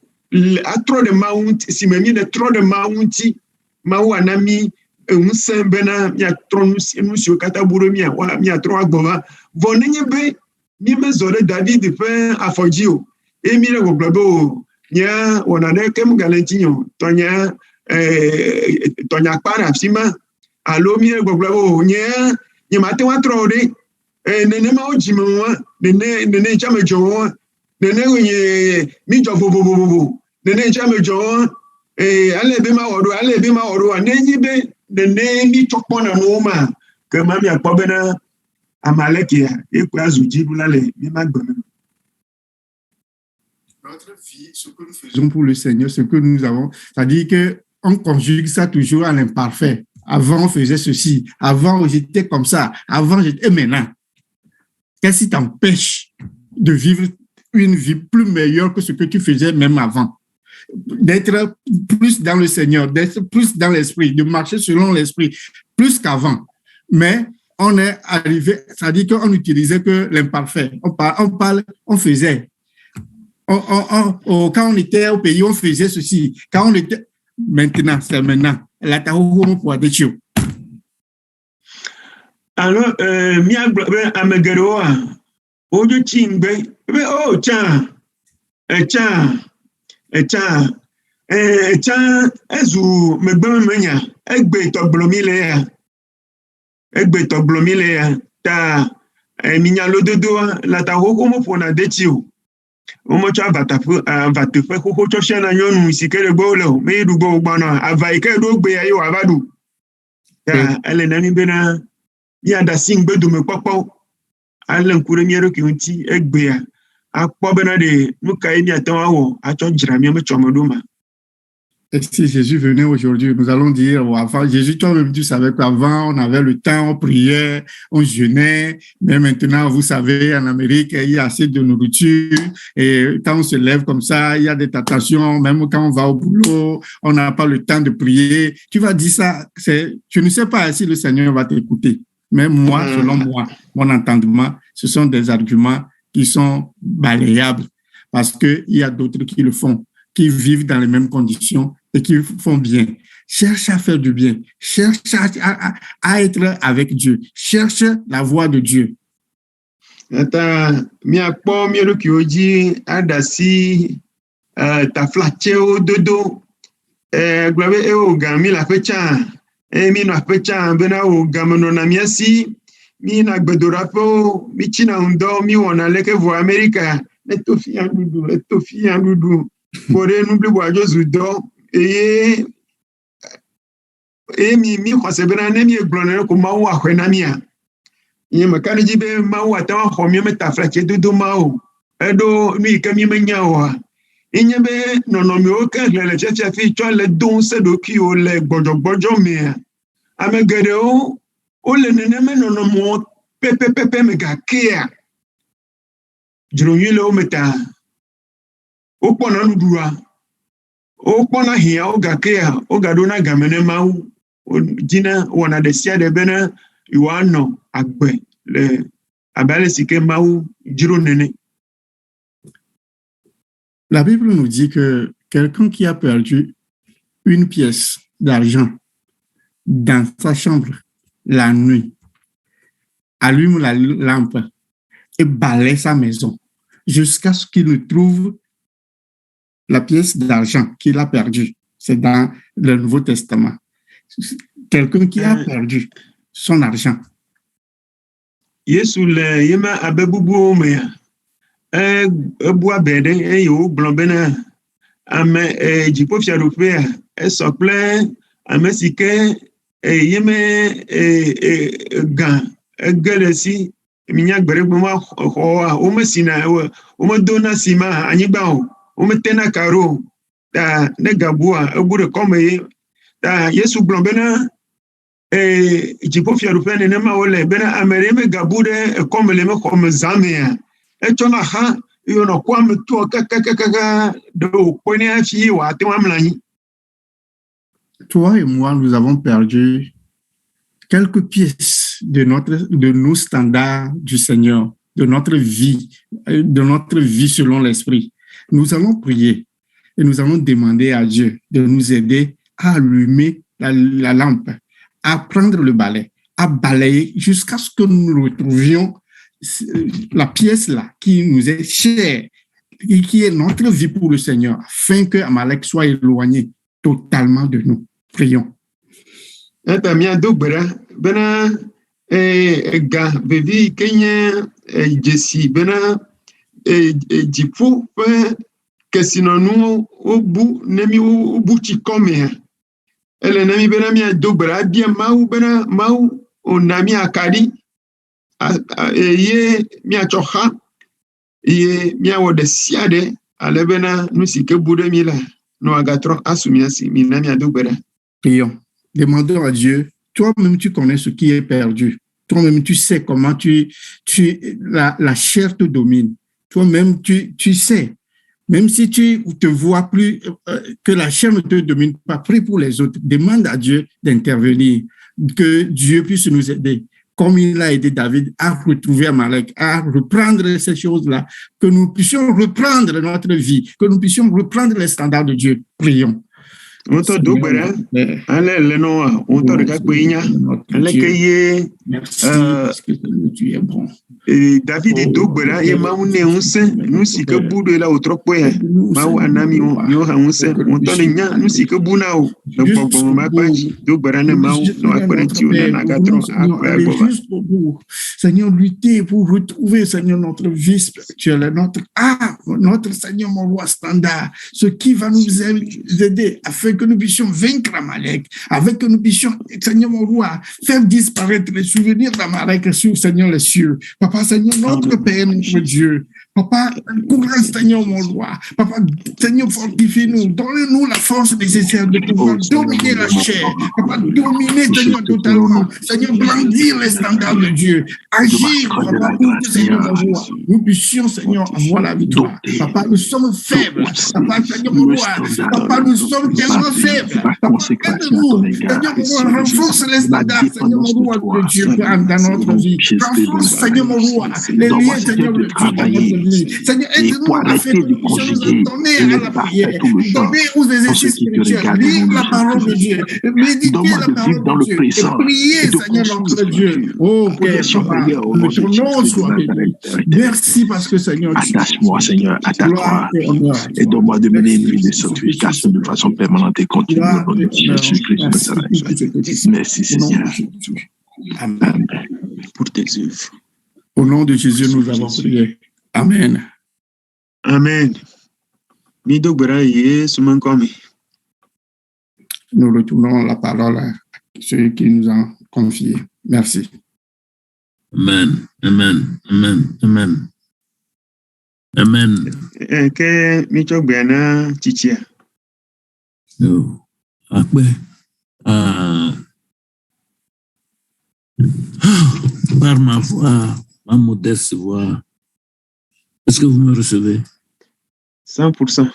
A trop de mount, si me mis de trop de mounti, Mau anami. Un saint bena mi a tron nous kataburo mi a tro agbova vonenye be mi me zore David fe afojio e mi le gbobo nya wonane kem galentinho tonya para sima alo mi le gbobo nya ni mate wa tro de nene ma ojimo wa nene chame jo nene nye mi jo bobo nene chame jo ale be ma odo anenyi be the name ni chokpona noma que mami akobena Amalek ya ekwazu jibulale mi magbona. Notre vie, ce que nous faisons pour le Seigneur, ce que nous avons, c'est-à-dire que on conjugue ça toujours à l'imparfait. Avant on faisait ceci, avant j'étais comme ça, avant j'étais, et maintenant, qu'est-ce qui t'empêche de vivre une vie plus meilleure que ce que tu faisais même avant? D'être plus dans le Seigneur, d'être plus dans l'esprit, de marcher selon l'esprit, plus qu'avant. Mais on est arrivé, c'est-à-dire qu'on n'utilisait que l'imparfait. On faisait. Quand on était au pays, on faisait ceci. Quand on était... Maintenant, c'est maintenant. La taouho pour des chios. Alors, Miagberoa, Ojo Chimbe, oh, tiens. Tsã ezu megbememenya egbe tɔgblɔmi le ya ta minyalododoa la ta xoxo meƒona detsi o wometsɔ avateƒe xoxo tsɔ fiana nyɔnu si ke ɖe gbɔ wole o meyi ɖu gbɔ gbɔna ava yi ke ɖo gbea ye wòava ɖu ta ele na mi bena míaɖe asi ŋgbedome-kpɔkpɔ alé ŋku ɖe mía ɖokui ŋuti egbea akpɔ bena ɖe nu ka ye míate ŋu awɔ atsɔ dzra mía metsɔme ɖo ma. Et si Jésus venait aujourd'hui, nous allons dire, enfin, Jésus, toi-même, tu savais qu'avant, on avait le temps, on priait, on jeûnait, mais maintenant, vous savez, en Amérique, il y a assez de nourriture, et quand on se lève comme ça, il y a des tentations, même quand on va au boulot, on n'a pas le temps de prier. Tu vas dire ça, je ne sais pas si le Seigneur va t'écouter, mais moi, selon moi, mon entendement, ce sont des arguments qui sont balayables, parce qu'il y a d'autres qui le font, qui vivent dans les mêmes conditions et qui font bien. Cherche à faire du bien. Cherche à être avec Dieu. Cherche la voix de Dieu. Miakpɔ mía ɖokuiwo dzi aɖe asi taflatsewo dodo gblɔ be ewɔ gã mi le aƒe tsã mi nɔ aƒe tsã bena wò gamenɔna mía si mína gbedoɖaƒewo mítsina ŋdɔ míwɔna leke vɔ Amerika eto fi nuɖuɖu ko ɖe nubliboa dzo zu dɔ eye mi xɔse bena ne míegblɔ ne ko Mawu axɔe na mía nye meka ɖe dzi be Mawu ate ŋu axɔ mía metaflatse dodo ma o eɖo nu yi ke mí menya oa enye be nɔnɔmewo ke hle le fiafi tsɔ le dom se ɖokuiwo le gbɔdzɔgbɔdzɔ mea ame geɖewo wole nenema nɔnɔmewo pepepepe me gakea dzronyui le wo me ta wokpɔna nuɖuɖua wokpɔna hiãwo gakea wogaɖona game ne Mawu dina wɔna ɖe sia ɖe bena yewoanɔ agbe le abe ale si ke Mawu dzro nene. La Bible nous dit que quelqu'un qui a perdu une pièce d'argent dans sa chambre la nuit allume la lampe et balaie sa maison jusqu'à ce qu'il ne trouve la pièce d'argent qu'il a perdue. C'est dans le Nouveau Testament. Quelqu'un qui a perdu son argent. Yesu le yema abe bubuwo mea ebu abe ɖe eye wogblɔ bena ame dziƒofiaɖoƒea esɔ kple ame si ke yeme gã ege le si minyagbe ɖe gbema xɔa womedona sima anyigba o wometena ka ɖo ta ne gabua ebu ɖe kɔme ye ta Yesu gblɔ bena dziƒofiaɖoƒea nenema wole bena ame ɖe megabu ɖe kɔme le mexɔme zã mea etsɔna xa eye wònɔ kɔ ame toa kakakaka ɖe wòkpɔe ne hafi wòate ŋu amlɔ anyi. Toi et moi, nous avons perdu quelques pièces de nos standards du Seigneur, de notre vie selon l'Esprit. Nous allons prier et nous allons demander à Dieu de nous aider à allumer la lampe, à prendre le balai, à balayer jusqu'à ce que nous retrouvions la pièce là qui nous est chère et qui est notre vie pour le Seigneur, afin que Amalek soit éloigné totalement de nous. Prions. Bena ga vevi kenye jesi bena dziƒo ƒe kesinɔnuwo wobu nemi wobu tsi kɔmea ele nemi bena miado gbe ɖa bia Mawu bena Mawu ona mi akaɖi eye miatsɔ xa eye miawɔ ɖe sia ɖe ale bena nu si ke bu ɖe mi la no agatrɔ asu mia si mi na miado gbe ɖa. Prions. Demandons à Dieu, toi-même tu connais ce qui est perdu. Toi-même tu sais comment la chair te domine. Toi-même tu sais. Même si tu te vois plus, que la chair ne te domine pas, prie pour les autres. Demande à Dieu d'intervenir, que Dieu puisse nous aider, comme il a aidé David à retrouver Amalek, à reprendre ces choses-là, que nous puissions reprendre notre vie, que nous puissions reprendre les standards de Dieu. Prions. Merci parce que tu es bon. David dogbera ye mawu ne ŋusẽ nu si ke bu ɖo la wòtrɔ kpɔe ya mawu ana míwo ha ŋusẽ wòtɔ ne nya nu si ke bu na wo le gbɔgbɔme ma kpa dzi dogbera ne mawu ne wòakpe ɖe ŋuti ne nagatrɔ akplɔe agbɔ va. Seigneur, lutter pour retrouver, Seigneur, notre vie spirituelle, notre âme, notre Seigneur, mon roi standard, ce qui va nous aider afin que nous puissions vaincre Amalek, afin que nous puissions, Seigneur, mon roi, faire disparaître les souvenirs d'Amalek sur, Seigneur, les cieux. Papa, Seigneur, notre Père, notre Dieu. Papa, courage, Seigneur, mon roi. Papa, Seigneur, fortifie-nous. Donne-nous la force nécessaire de pouvoir dominer la chair. Papa, dominer, Seigneur, totalement. Seigneur, grandir les standards de Dieu. Agir, Papa, pour que, Seigneur, mon roi, nous puissions, Seigneur, avoir la victoire. Papa, nous sommes faibles. Papa, Seigneur, mon roi. Papa, nous sommes tellement faibles. Papa, aide-nous. Seigneur, mon roi, renforce les standards, Seigneur, mon roi, de Dieu, dans notre vie. Renforce, Seigneur, mon roi, les liens, Seigneur, de Dieu, dans notre vie. Seigneur, aide-nous à faire que nous puissions nous donner à la prière, donner aux exercices spirituels, lire la parole de Dieu, méditer la parole de Dieu, et prier, Seigneur, notre Dieu. Oh, Père, Papa, que ton nom soit béni. Merci parce que, Seigneur, attache-moi, Seigneur, à ta croix, et donne-moi de mener une vie de sanctification de façon permanente et continue au nom de Jésus-Christ. Merci, Seigneur. Amen. Pour tes œuvres. Au nom de Jésus, nous avons prié. Amen. Amen. Mi dogbera Yesu mankome. Nous retournons la parole à ceux qui nous ont confié. Merci. Amen. Amen. Amen. Amen. Amen. Ke mi tsɔ gbea na tsitsia. Akpe. Par ma voix, ma modeste voix, est-ce que vous me recevez? 100%.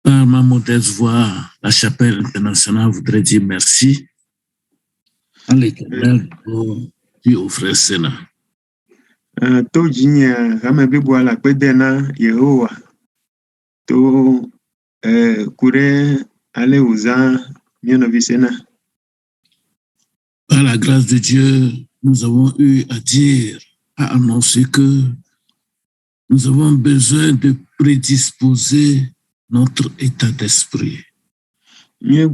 Par ma modeste voix, la Chapelle internationale voudrait dire merci à l'Éternel puis au frère Sénat. To dzinya hame blibo la kpede na Yehowa. To kure ale uza mionovi Sénat. Par la grâce de Dieu, nous avons eu à dire, à annoncer que nous avons besoin de prédisposer notre état d'esprit. Je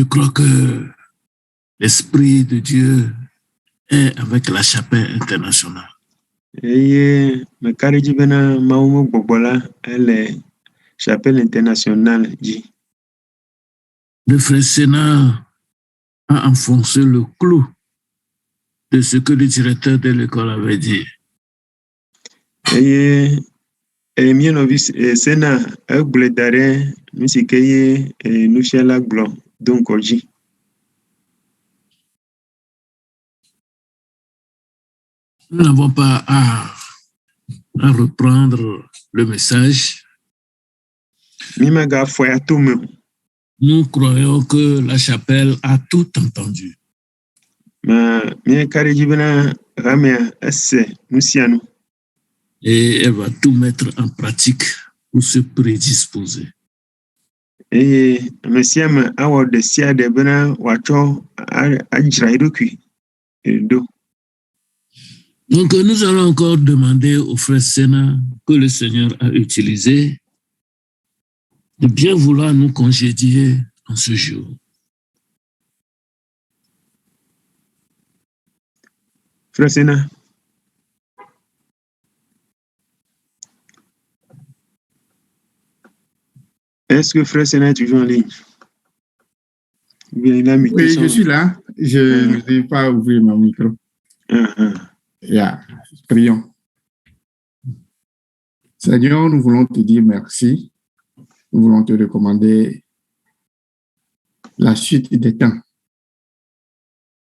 crois que l'Esprit de Dieu est avec la Chapelle internationale. Le frère Sénat a enfoncé le clou de ce que le directeur de l'école avait dit. Nous n'avons pas à reprendre le message. Nous croyons que la Chapelle a tout entendu. Et elle va tout mettre en pratique pour se prédisposer. Donc, nous allons encore demander au frère Sénat que le Seigneur a utilisé de bien vouloir nous congédier en ce jour. Frère Sénat. Est-ce que Frère Sénat est toujours en ligne? Oui, je suis là. Je ne vais pas ouvrir mon micro. Yeah. Prions. Seigneur, nous voulons te dire merci. Nous voulons te recommander la suite des temps,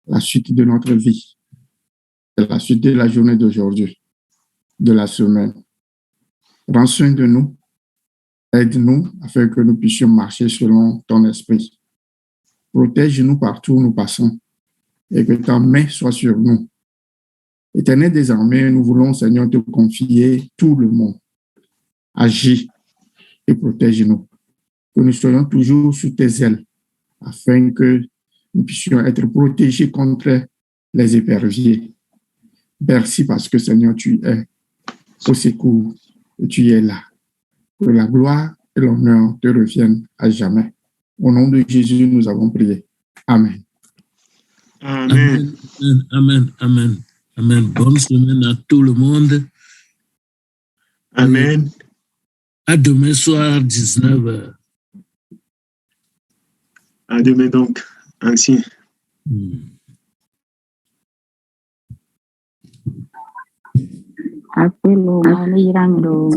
la suite de notre vie, la suite de la journée d'aujourd'hui, de la semaine. Prends soin de nous, aide-nous afin que nous puissions marcher selon ton esprit. Protège-nous partout où nous passons et que ta main soit sur nous. Éternel des armées, nous voulons, Seigneur, te confier tout le monde. Agis et protège-nous. Que nous soyons toujours sous tes ailes afin que nous puissions être protégés contre les éperviers. Merci parce que Seigneur, tu es au secours et tu es là. Que la gloire et l'honneur te reviennent à jamais. Au nom de Jésus, nous avons prié. Amen. Amen. Amen. Amen. Amen. Bonne semaine à tout le monde. Amen. À demain soir, 19h. À demain donc, ainsi. Apelo, malu irang do.